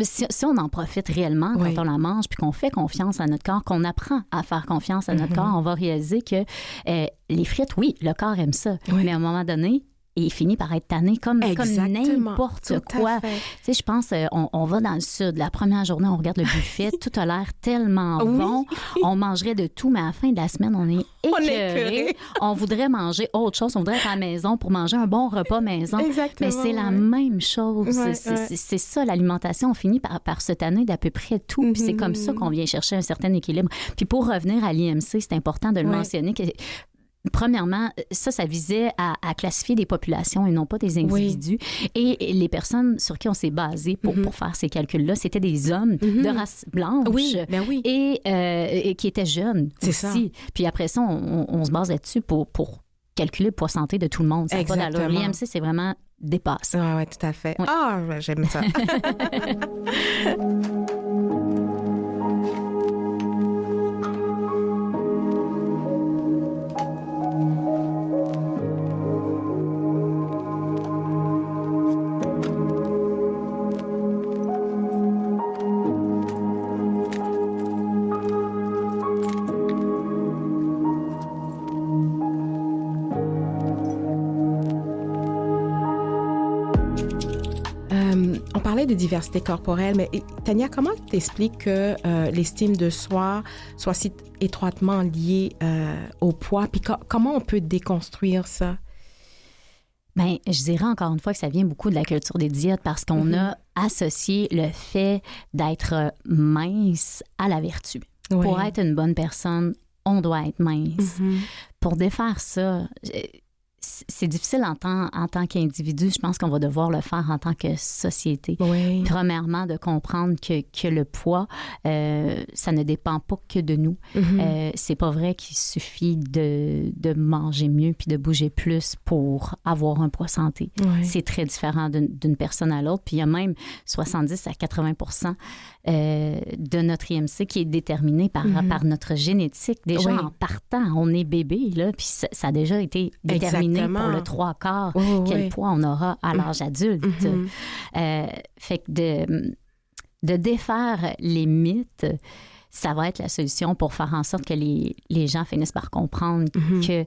Si on en profite réellement quand on la mange, puis qu'on fait confiance à notre corps, qu'on apprend à faire confiance à notre corps, on va réaliser que les frites, oui, le corps aime ça. Mais à un moment donné, il finit par être tanné comme n'importe quoi. Tu sais, je pense, on va dans le sud. La première journée, on regarde le buffet. Tout a l'air tellement bon. On mangerait de tout, mais à la fin de la semaine, on est écœuré. On voudrait manger autre chose. On voudrait être à la maison pour manger un bon repas maison. Exactement, mais c'est la même chose. C'est ça, l'alimentation. On finit par se tanner d'à peu près tout. Puis c'est comme ça qu'on vient chercher un certain équilibre. Puis pour revenir à l'IMC, c'est important de le mentionner que... Premièrement, ça visait à classifier des populations et non pas des individus. Et les personnes sur qui on s'est basé pour faire ces calculs-là, c'était des hommes de race blanche et qui étaient jeunes aussi. Ça. Puis après ça, on se base là-dessus pour calculer le poids santé de tout le monde. Ça n'a pas d'allure. L'IMC, c'est vraiment dépasse. Oui, tout à fait. J'aime ça. On parlait de diversité corporelle, mais Tania, comment tu expliques que l'estime de soi soit si étroitement liée au poids? Puis comment on peut déconstruire ça? Bien, je dirais encore une fois que ça vient beaucoup de la culture des diètes parce qu'on a associé le fait d'être mince à la vertu. Oui. Pour être une bonne personne, on doit être mince. Pour défaire ça... C'est difficile en tant qu'individu. Je pense qu'on va devoir le faire en tant que société. Oui. Premièrement, de comprendre que le poids, ça ne dépend pas que de nous. C'est pas vrai qu'il suffit de manger mieux puis de bouger plus pour avoir un poids santé. Oui. C'est très différent d'une personne à l'autre. Puis il y a même 70 à 80% de notre IMC qui est déterminé par notre génétique. Déjà, en partant, on est bébé, là, puis ça a déjà été déterminé pour le 3/4 quel poids on aura à l'âge adulte. Fait que de défaire les mythes, ça va être la solution pour faire en sorte que les gens finissent par comprendre que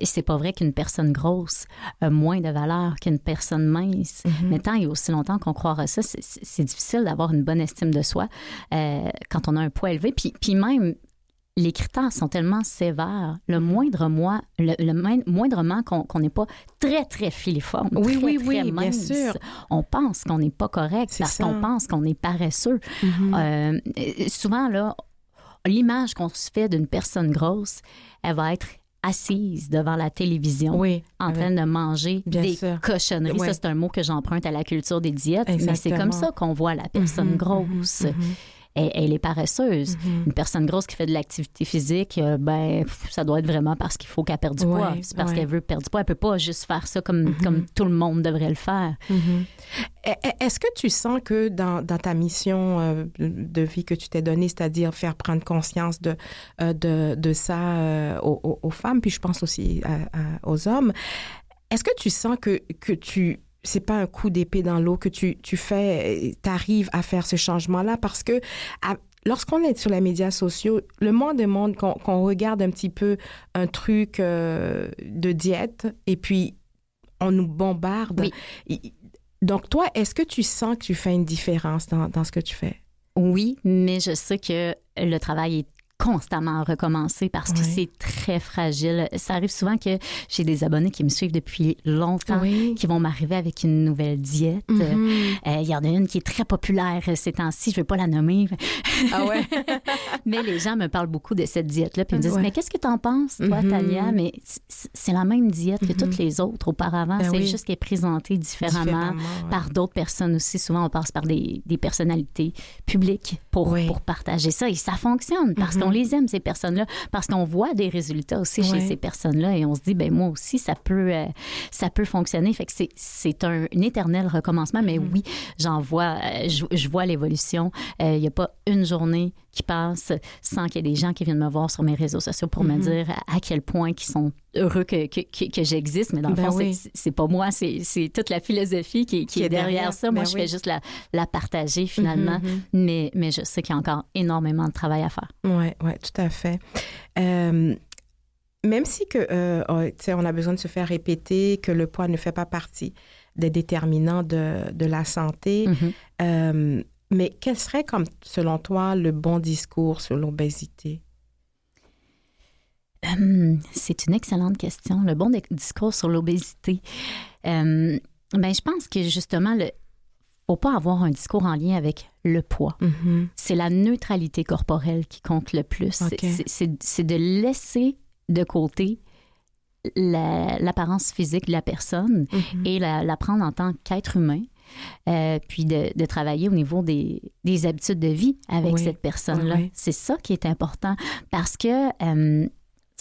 c'est pas vrai qu'une personne grosse a moins de valeur qu'une personne mince. Mais tant et aussi longtemps qu'on croira ça, c'est difficile d'avoir une bonne estime de soi quand on a un poids élevé. Puis même, les critères sont tellement sévères. Le moindrement qu'on n'est pas très, très filiforme, très mince, bien sûr. On pense qu'on n'est pas correct parce qu'on pense qu'on est paresseux. Souvent, là, l'image qu'on se fait d'une personne grosse, elle va être assise devant la télévision en train de manger des cochonneries. Ça, c'est un mot que j'emprunte à la culture des diètes, mais c'est comme ça qu'on voit la personne grosse. Elle est paresseuse. Une personne grosse qui fait de l'activité physique, ça doit être vraiment parce qu'il faut qu'elle perde du poids. C'est parce qu'elle veut perdre du poids. Elle peut pas juste faire ça comme tout le monde devrait le faire. Est-ce que tu sens que dans ta mission de vie que tu t'es donnée, c'est-à-dire faire prendre conscience de ça aux femmes, puis je pense aussi aux hommes, est-ce que tu sens que c'est pas un coup d'épée dans l'eau que t'arrives à faire ce changement-là? Parce que lorsqu'on est sur les médias sociaux, le moins de monde qu'on regarde un petit peu un truc de diète et puis on nous bombarde. Donc toi, est-ce que tu sens que tu fais une différence dans ce que tu fais? Oui, mais je sais que le travail est constamment à recommencer parce que c'est très fragile. Ça arrive souvent que j'ai des abonnés qui me suivent depuis longtemps, qui vont m'arriver avec une nouvelle diète. Il y en a une qui est très populaire ces temps-ci, je ne vais pas la nommer. Mais les gens me parlent beaucoup de cette diète-là, puis ils me disent, mais qu'est-ce que tu en penses, toi, Tania? Mais c'est la même diète que toutes les autres auparavant. C'est juste qu'elle est présentée différemment par d'autres personnes aussi. Souvent, on passe par des personnalités publiques pour partager ça. Et ça fonctionne parce qu'on les aime, ces personnes-là, parce qu'on voit des résultats aussi chez ces personnes-là et on se dit, moi aussi, ça peut fonctionner. Fait que c'est un éternel recommencement, mais oui, j'en vois, je vois l'évolution. Il n'y a pas une journée qui passe sans qu'il y ait des gens qui viennent me voir sur mes réseaux sociaux pour me dire à quel point ils sont heureux que j'existe. Mais dans le fond, c'est pas moi, c'est toute la philosophie qui est derrière ça. Moi, je fais juste la partager finalement. Mais je sais qu'il y a encore énormément de travail à faire. Oui, tout à fait. Même si on a besoin de se faire répéter que le poids ne fait pas partie des déterminants de la santé, mais quel serait, selon toi, le bon discours sur l'obésité? C'est une excellente question. Le bon discours sur l'obésité. Je pense que justement, il ne faut pas avoir un discours en lien avec le poids. C'est la neutralité corporelle qui compte le plus. Okay. C'est de laisser de côté l'apparence physique de la personne et la prendre en tant qu'être humain. Puis de travailler au niveau des habitudes de vie avec cette personne-là. C'est ça qui est important parce que,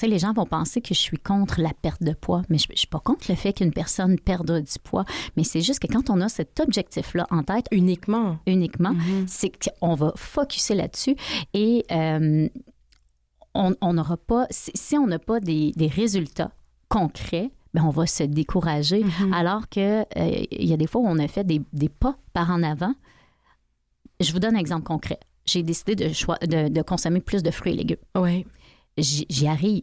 les gens vont penser que je suis contre la perte de poids, mais je ne suis pas contre le fait qu'une personne perde du poids, mais c'est juste que quand on a cet objectif-là en tête, uniquement, c'est qu'on va focusser là-dessus et on n'aura pas, si on n'a pas des résultats concrets, on va se décourager. Alors que il y a des fois où on a fait des pas par en avant. Je vous donne un exemple concret. J'ai décidé de consommer plus de fruits et légumes. Oui. J'y arrive.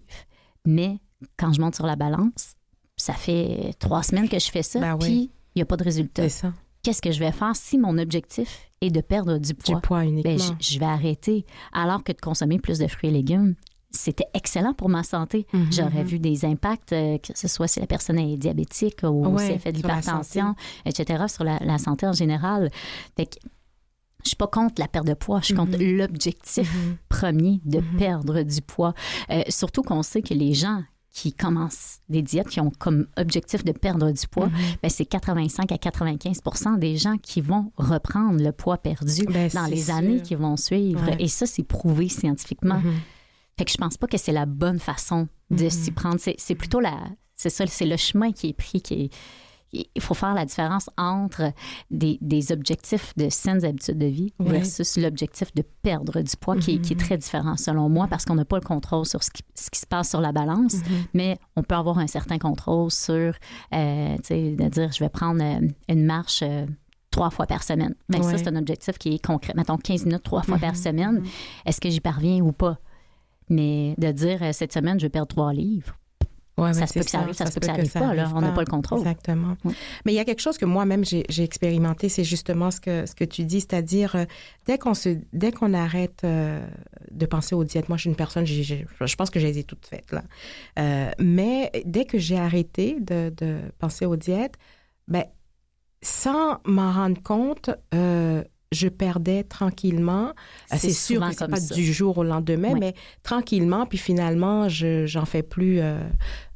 Mais quand je monte sur la balance, ça fait 3 semaines que je fais ça, puis il n'y a pas de résultat. C'est ça. Qu'est-ce que je vais faire si mon objectif est de perdre du poids? Du poids uniquement. Je vais arrêter. Alors que de consommer plus de fruits et légumes, c'était excellent pour ma santé. J'aurais vu des impacts, que ce soit si la personne est diabétique ou si elle fait de l'hypertension, etc., sur la santé en général. Fait que je suis pas contre la perte de poids, je suis contre l'objectif premier de perdre du poids. Surtout qu'on sait que les gens qui commencent des diètes qui ont comme objectif de perdre du poids, c'est 85 à 95% des gens qui vont reprendre le poids perdu dans les années qui vont suivre. Et ça, c'est prouvé scientifiquement. Fait que je pense pas que c'est la bonne façon de s'y prendre. C'est plutôt c'est le chemin qui est pris. Il faut faire la différence entre des objectifs de saines habitudes de vie versus l'objectif de perdre du poids qui est très différent selon moi parce qu'on n'a pas le contrôle sur ce qui se passe sur la balance, mais on peut avoir un certain contrôle sur, de dire je vais prendre une marche 3 fois par semaine. Mais ça, c'est un objectif qui est concret. Mettons 15 minutes 3 fois par semaine. Est-ce que j'y parviens ou pas? Mais de dire, cette semaine, je vais perdre 3 livres, ça se peut que ça arrive, ça se peut que ça n'arrive pas. Là. On n'a pas le contrôle. Exactement. Mais il y a quelque chose que moi-même, j'ai expérimenté, c'est justement ce que tu dis, c'est-à-dire, dès qu'on arrête de penser aux diètes, moi, je suis une personne, je pense que je les ai toutes faites, là. Mais dès que j'ai arrêté de penser aux diètes, sans m'en rendre compte, je perdais tranquillement. C'est sûr que c'est pas du jour au lendemain, mais tranquillement. Puis finalement, j'en fais plus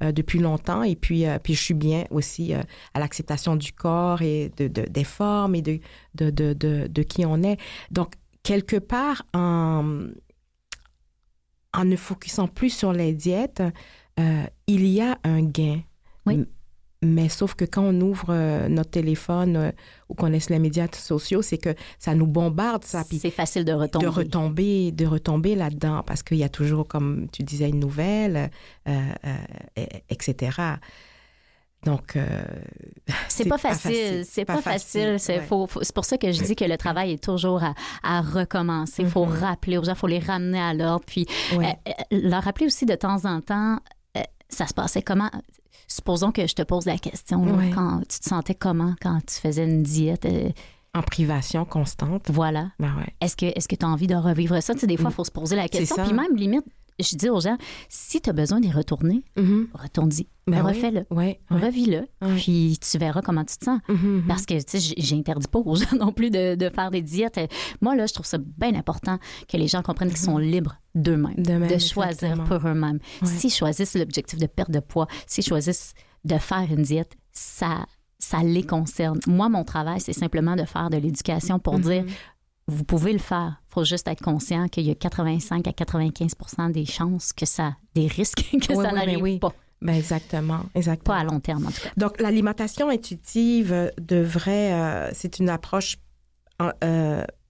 depuis longtemps. Et puis je suis bien aussi à l'acceptation du corps et des formes et de qui on est. Donc, quelque part, en ne focusant plus sur les diètes, il y a un gain. Oui. Mais sauf que quand on ouvre notre téléphone ou qu'on laisse les médias sociaux, c'est que ça nous bombarde. C'est facile de retomber. De retomber là-dedans parce qu'il y a toujours, comme tu disais, une nouvelle, etc. Donc, c'est pas facile. C'est pas facile. C'est pour ça que je dis que le travail est toujours à recommencer. Il faut rappeler aux gens, il faut les ramener à l'ordre. Puis leur rappeler aussi de temps en temps, ça se passait comment... Supposons que je te pose la question, quand tu te sentais comment quand tu faisais une diète? En privation constante. Voilà. Est-ce que tu as envie de revivre ça? Tu sais, des fois, il faut se poser la question. Puis même, limite, je dis aux gens, si tu as besoin d'y retourner, retourne-y. Refais-le. Revis-le. Puis tu verras comment tu te sens. Parce que, tu sais, j'interdis pas aux gens non plus de faire des diètes. Moi, là, je trouve ça bien important que les gens comprennent qu'ils sont libres d'eux-mêmes, de choisir pour eux-mêmes. S'ils choisissent l'objectif de perte de poids, s'ils choisissent de faire une diète, ça les concerne. Moi, mon travail, c'est simplement de faire de l'éducation pour dire... Vous pouvez le faire. Il faut juste être conscient qu'il y a 85 à 95% des risques que ça n'arrive pas. Exactement. Pas à long terme, en tout cas. Donc, l'alimentation intuitive devrait... c'est une approche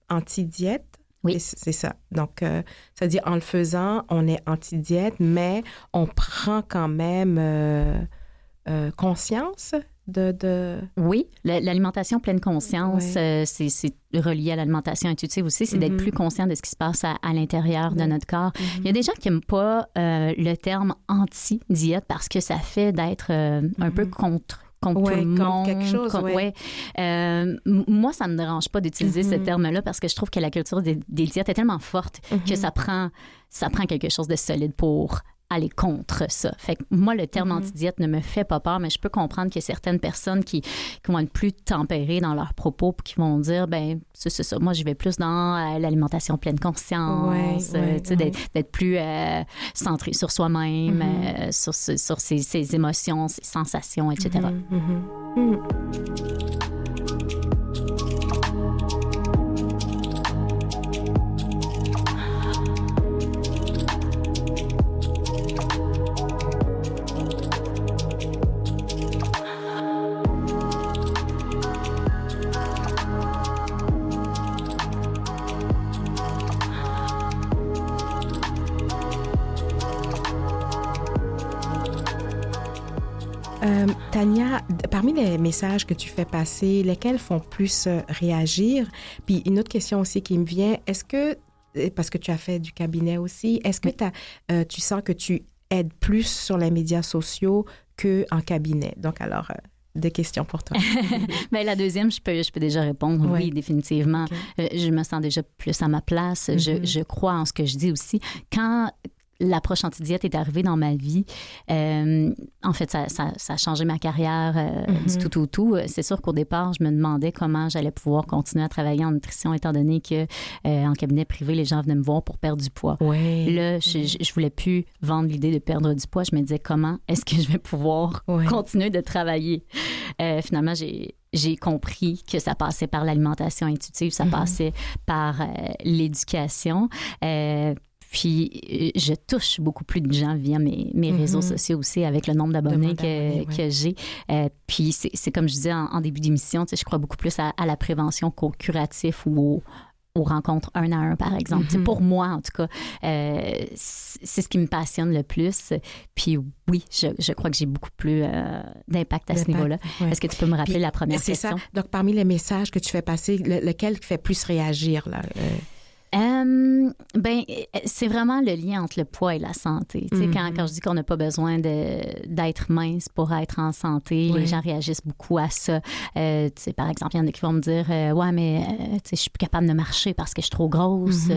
anti-diète. Oui. C'est ça. Donc, c'est-à-dire, en le faisant, on est anti-diète, mais on prend quand même conscience de... Oui, l'alimentation pleine conscience, Ouais. c'est relié à l'alimentation intuitive aussi, c'est d'être plus conscient de ce qui se passe à l'intérieur de notre corps. Il y a des gens qui n'aiment pas le terme anti-diète parce que ça fait d'être un peu contre tout le monde. Quelque chose, moi, ça ne me dérange pas d'utiliser ce terme-là parce que je trouve que la culture des diètes est tellement forte que ça prend quelque chose de solide pour aller contre ça. Fait que moi, le terme anti-diète ne me fait pas peur, mais je peux comprendre qu'il y a certaines personnes qui vont être plus tempérées dans leurs propos puis qui vont dire, ben c'est ça, moi, je vais plus dans l'alimentation pleine conscience, d'être plus centré sur soi-même, sur ses émotions, ses sensations, etc. Tania, parmi les messages que tu fais passer, lesquels font plus réagir? Puis une autre question aussi qui me vient, est-ce que, parce que tu as fait du cabinet aussi, est-ce que tu sens que tu aides plus sur les médias sociaux qu'en cabinet? Donc alors, des questions pour toi. Bien, la deuxième, je peux déjà répondre. Oui, définitivement. Okay. Je me sens déjà plus à ma place. Je crois en ce que je dis aussi. Quand l'approche anti-diète est arrivée dans ma vie, en fait, ça a changé ma carrière du tout. C'est sûr qu'au départ, je me demandais comment j'allais pouvoir continuer à travailler en nutrition, étant donné que en cabinet privé, les gens venaient me voir pour perdre du poids. Là, je voulais plus vendre l'idée de perdre du poids. Je me disais, comment est-ce que je vais pouvoir continuer de travailler? Finalement, j'ai compris que ça passait par l'alimentation intuitive, ça passait par l'éducation. Puis, je touche beaucoup plus de gens via mes réseaux sociaux aussi, avec le nombre d'abonnés que j'ai. Puis, c'est comme je disais en début d'émission, je crois beaucoup plus à la prévention qu'au curatif ou aux rencontres 1 à 1, par exemple. Pour moi, en tout cas, c'est ce qui me passionne le plus. Puis oui, je crois que j'ai beaucoup plus d'impact à ce niveau-là. Est-ce que tu peux me rappeler la première question? C'est ça. Donc, parmi les messages que tu fais passer, lequel fait plus réagir, là? Ben, c'est vraiment le lien entre le poids et la santé. Tu sais, quand je dis qu'on n'a pas besoin d'être mince pour être en santé, les gens réagissent beaucoup à ça. Tu sais, par exemple, il y en a qui vont me dire ouais, mais tu sais, je suis plus capable de marcher parce que je suis trop grosse.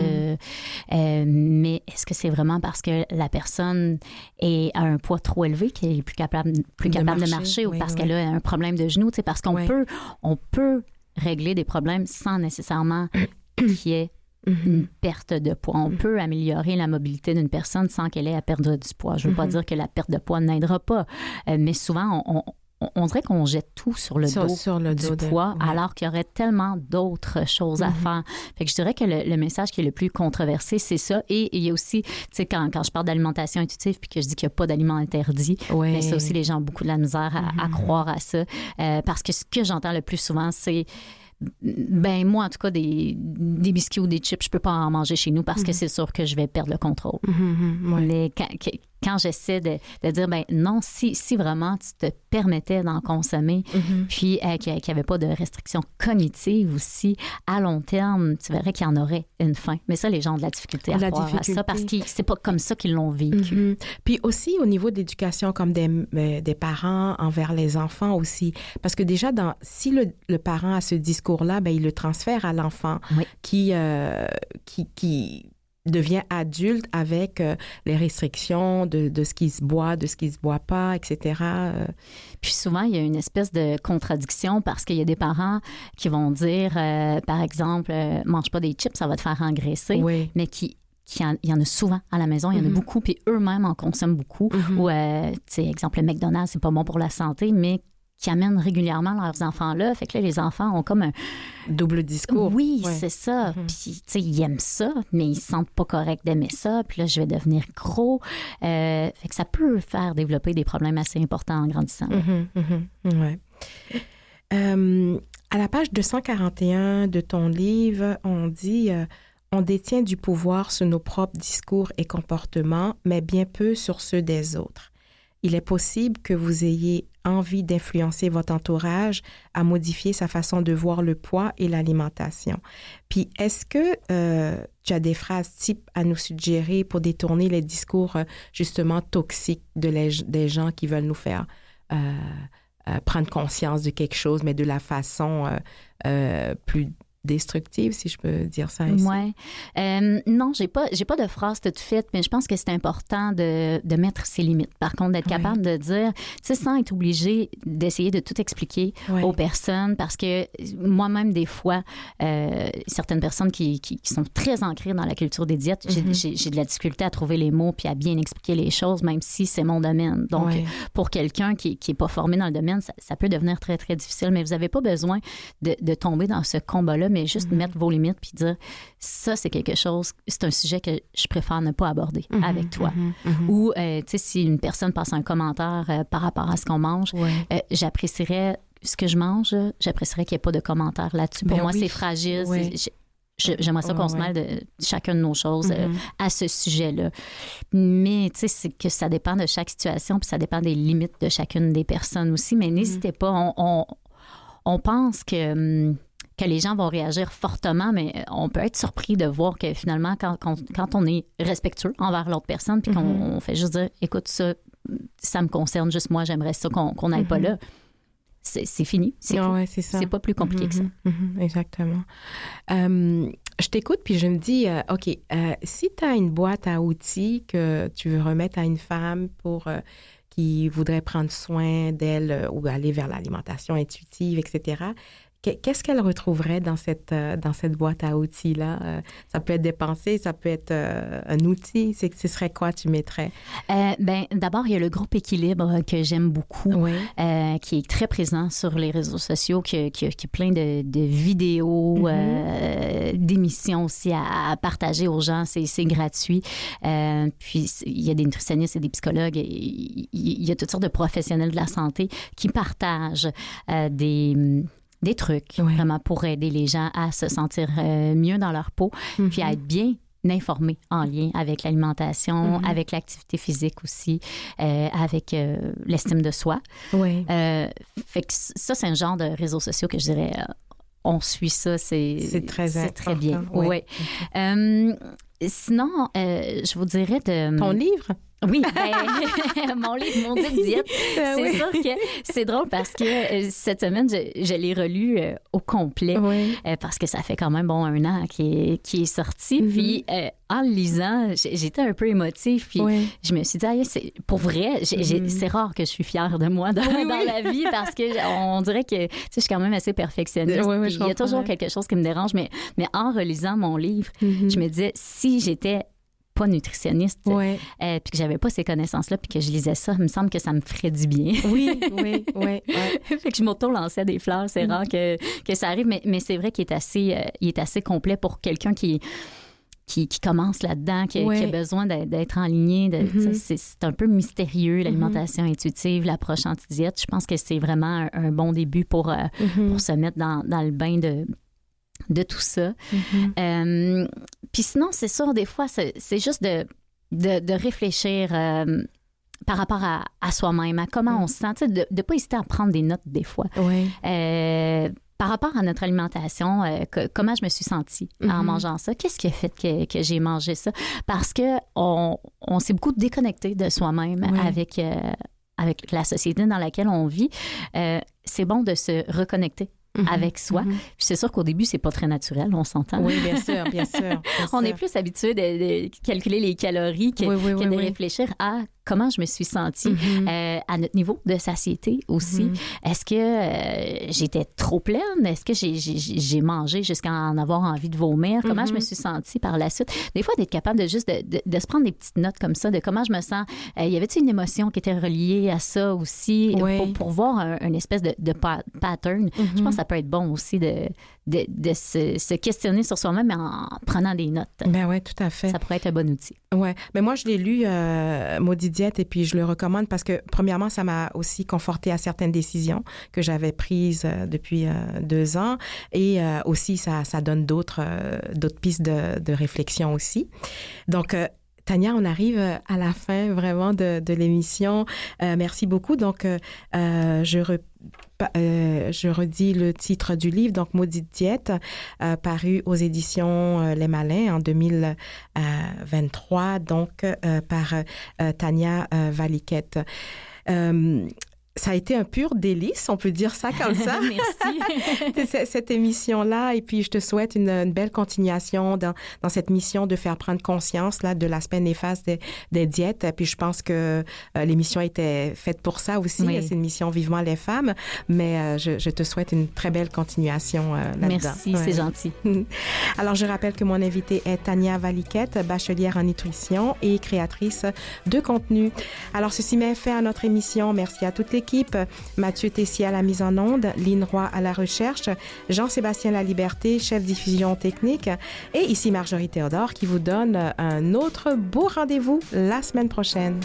Mais est-ce que c'est vraiment parce que la personne a un poids trop élevé qu'elle est plus capable de marcher ou parce qu'elle a un problème de genou? Tu sais, parce qu'on peut régler des problèmes sans nécessairement qu'il y ait une perte de poids. On peut améliorer la mobilité d'une personne sans qu'elle ait à perdre du poids. Je ne veux pas dire que la perte de poids n'aidera pas, mais souvent, on dirait qu'on jette tout sur le dos du poids, alors qu'il y aurait tellement d'autres choses à faire. Fait que je dirais que le message qui est le plus controversé, c'est ça. Et il y a aussi, tu sais, quand je parle d'alimentation intuitive puis que je dis qu'il n'y a pas d'aliments interdits, mais ça aussi, les gens ont beaucoup de la misère à croire à ça. Parce que ce que j'entends le plus souvent, c'est ben moi, en tout cas, des biscuits ou des chips, je peux pas en manger chez nous parce que c'est sûr que je vais perdre le contrôle. Mais quand j'essaie de dire, ben non, si vraiment tu te permettais d'en consommer, puis qu'il n'y avait pas de restrictions cognitives aussi, à long terme, tu verrais qu'il y en aurait une fin. Mais ça, les gens ont de la difficulté à croire à ça parce que c'est pas comme ça qu'ils l'ont vécu. Puis aussi, au niveau de l'éducation, comme des parents envers les enfants aussi, parce que déjà, si le parent a ce discours-là, ben, il le transfère à l'enfant qui devient adulte avec les restrictions de ce qui se boit, de ce qui se boit pas, etc. Puis souvent, il y a une espèce de contradiction parce qu'il y a des parents qui vont dire, par exemple, mange pas des chips, ça va te faire engraisser, mais il y en a souvent à la maison, il y en a beaucoup, puis eux-mêmes en consomment beaucoup. Ou, tu sais, exemple, le McDonald's, c'est pas bon pour la santé, mais qui amènent régulièrement leurs enfants là. Fait que là, les enfants ont comme un double discours. Oui, c'est ça. Puis, tu sais, ils aiment ça, mais ils se sentent pas corrects d'aimer ça. Puis là, je vais devenir gros. Fait que ça peut faire développer des problèmes assez importants en grandissant. Ouais. À la page 241 de ton livre, on dit on détient du pouvoir sur nos propres discours et comportements, mais bien peu sur ceux des autres. Il est possible que vous ayez envie d'influencer votre entourage à modifier sa façon de voir le poids et l'alimentation. Puis, est-ce que tu as des phrases types à nous suggérer pour détourner les discours justement toxiques des gens qui veulent nous faire prendre conscience de quelque chose, mais de la façon plus destructive, si je peux dire ça ainsi? Oui. Non, j'ai pas de phrase toute faite, mais je pense que c'est important de mettre ses limites. Par contre, d'être capable de dire, tu sais, sans être obligé d'essayer de tout expliquer aux personnes, parce que moi-même, des fois, certaines personnes qui sont très ancrées dans la culture des diètes, j'ai de la difficulté à trouver les mots puis à bien expliquer les choses, même si c'est mon domaine. Donc, pour quelqu'un qui n'est pas formé dans le domaine, ça peut devenir très, très difficile, mais vous n'avez pas besoin de tomber dans ce combat-là, mais juste mettre vos limites puis dire ça, c'est quelque chose, c'est un sujet que je préfère ne pas aborder avec toi. Ou, tu sais, si une personne passe un commentaire par rapport à ce qu'on mange, j'apprécierais ce que je mange, j'apprécierais qu'il n'y ait pas de commentaire là-dessus. Pour moi, c'est fragile. J'aimerais ça qu'on se mêle de chacune de nos choses à ce sujet-là. Mais, tu sais, c'est que ça dépend de chaque situation puis ça dépend des limites de chacune des personnes aussi. Mais n'hésitez pas, on pense que les gens vont réagir fortement, mais on peut être surpris de voir que finalement, quand on est respectueux envers l'autre personne, puis qu'on fait juste dire, écoute, ça me concerne juste moi, j'aimerais ça qu'on n'aille pas là. C'est fini. C'est pas plus compliqué que ça. Exactement. Je t'écoute, puis je me dis, OK, si tu as une boîte à outils que tu veux remettre à une femme pour qui voudrait prendre soin d'elle ou aller vers l'alimentation intuitive, etc., qu'est-ce qu'elle retrouverait dans cette boîte à outils-là? Ça peut être des pensées, ça peut être un outil. Ce serait quoi tu mettrais? D'abord, il y a le groupe Équilibre que j'aime beaucoup, qui est très présent sur les réseaux sociaux, qui a plein de vidéos, d'émissions aussi à partager aux gens. C'est gratuit. Puis, il y a des nutritionnistes et des psychologues. Il y a toutes sortes de professionnels de la santé qui partagent des trucs vraiment pour aider les gens à se sentir mieux dans leur peau, puis à être bien informés en lien avec l'alimentation, avec l'activité physique aussi, avec l'estime de soi. Fait que ça, c'est un genre de réseaux sociaux que je dirais, on suit ça, c'est très bien. Sinon, je vous dirais de... Ton livre? Oui, mon livre, Mon Diète. C'est sûr que c'est drôle parce que cette semaine, je l'ai relu au complet parce que ça fait quand même 1 an qui est sorti. Puis en le lisant, j'étais un peu émotive. Puis je me suis dit, pour vrai, c'est rare que je suis fière de moi dans la vie parce que on dirait que je suis quand même assez perfectionniste. Il y a toujours quelque chose qui me dérange. Mais en relisant mon livre, je me disais, si j'étais pas nutritionniste, puis que j'avais pas ces connaissances-là, puis que je lisais ça, il me semble que ça me ferait du bien. Fait que je m'auto-lançais des fleurs. C'est rare que ça arrive, mais c'est vrai qu'il est assez complet pour quelqu'un qui commence là-dedans, qui a besoin d'être en ligne. C'est un peu mystérieux, l'alimentation intuitive, l'approche anti-diète. Je pense que c'est vraiment un bon début pour se mettre dans le bain de tout ça. Puis sinon, c'est sûr, des fois, c'est juste de réfléchir par rapport à soi-même, à comment on se sent, de ne pas hésiter à prendre des notes des fois. Par rapport à notre alimentation, comment je me suis sentie en mangeant ça? Qu'est-ce qui a fait que j'ai mangé ça? Parce qu'on s'est beaucoup déconnecté de soi-même avec la société dans laquelle on vit. C'est bon de se reconnecter avec soi. Puis c'est sûr qu'au début, c'est pas très naturel, on s'entend. Oui, bien sûr. On est plus habitué de calculer les calories que de réfléchir à comment je me suis sentie à notre niveau de satiété aussi. Est-ce que j'étais trop pleine? Est-ce que j'ai mangé jusqu'à en avoir envie de vomir? Comment je me suis sentie par la suite? Des fois, d'être capable de juste de se prendre des petites notes comme ça, de comment je me sens. Y avait-il une émotion qui était reliée à ça aussi? Pour voir une espèce de pattern. Je pense que ça peut être bon aussi de de se questionner sur soi-même en prenant des notes. Ben oui, tout à fait. Ça pourrait être un bon outil. Oui, mais moi, je l'ai lu, Maudite diète, et puis je le recommande parce que, premièrement, ça m'a aussi conforté à certaines décisions que j'avais prises depuis 2 ans, et aussi, ça donne d'autres pistes de réflexion aussi. Donc, Tania, on arrive à la fin vraiment de l'émission. Merci beaucoup. Donc, je redis le titre du livre, donc Maudite diète, paru aux éditions Les Malins en 2023, donc par Tania Valiquette. Ça a été un pur délice, on peut dire ça comme ça. Merci. Cette émission-là. Et puis, je te souhaite une belle continuation dans cette mission de faire prendre conscience là, de l'aspect néfaste des diètes. Puis, je pense que l'émission était faite pour ça aussi. Oui. C'est une mission Vivement les femmes. Mais je te souhaite une très belle continuation là-dedans. Merci, c'est gentil. Alors, je rappelle que mon invitée est Tania Valiquette, bachelière en nutrition et créatrice de contenu. Alors, ceci met fin à notre émission. Merci à toute l'équipe. Mathieu Tessier à la mise en onde, Lynn Roy à la recherche, Jean-Sébastien Laliberté, chef diffusion technique, et ici Marjorie Théodore qui vous donne un autre beau rendez-vous la semaine prochaine.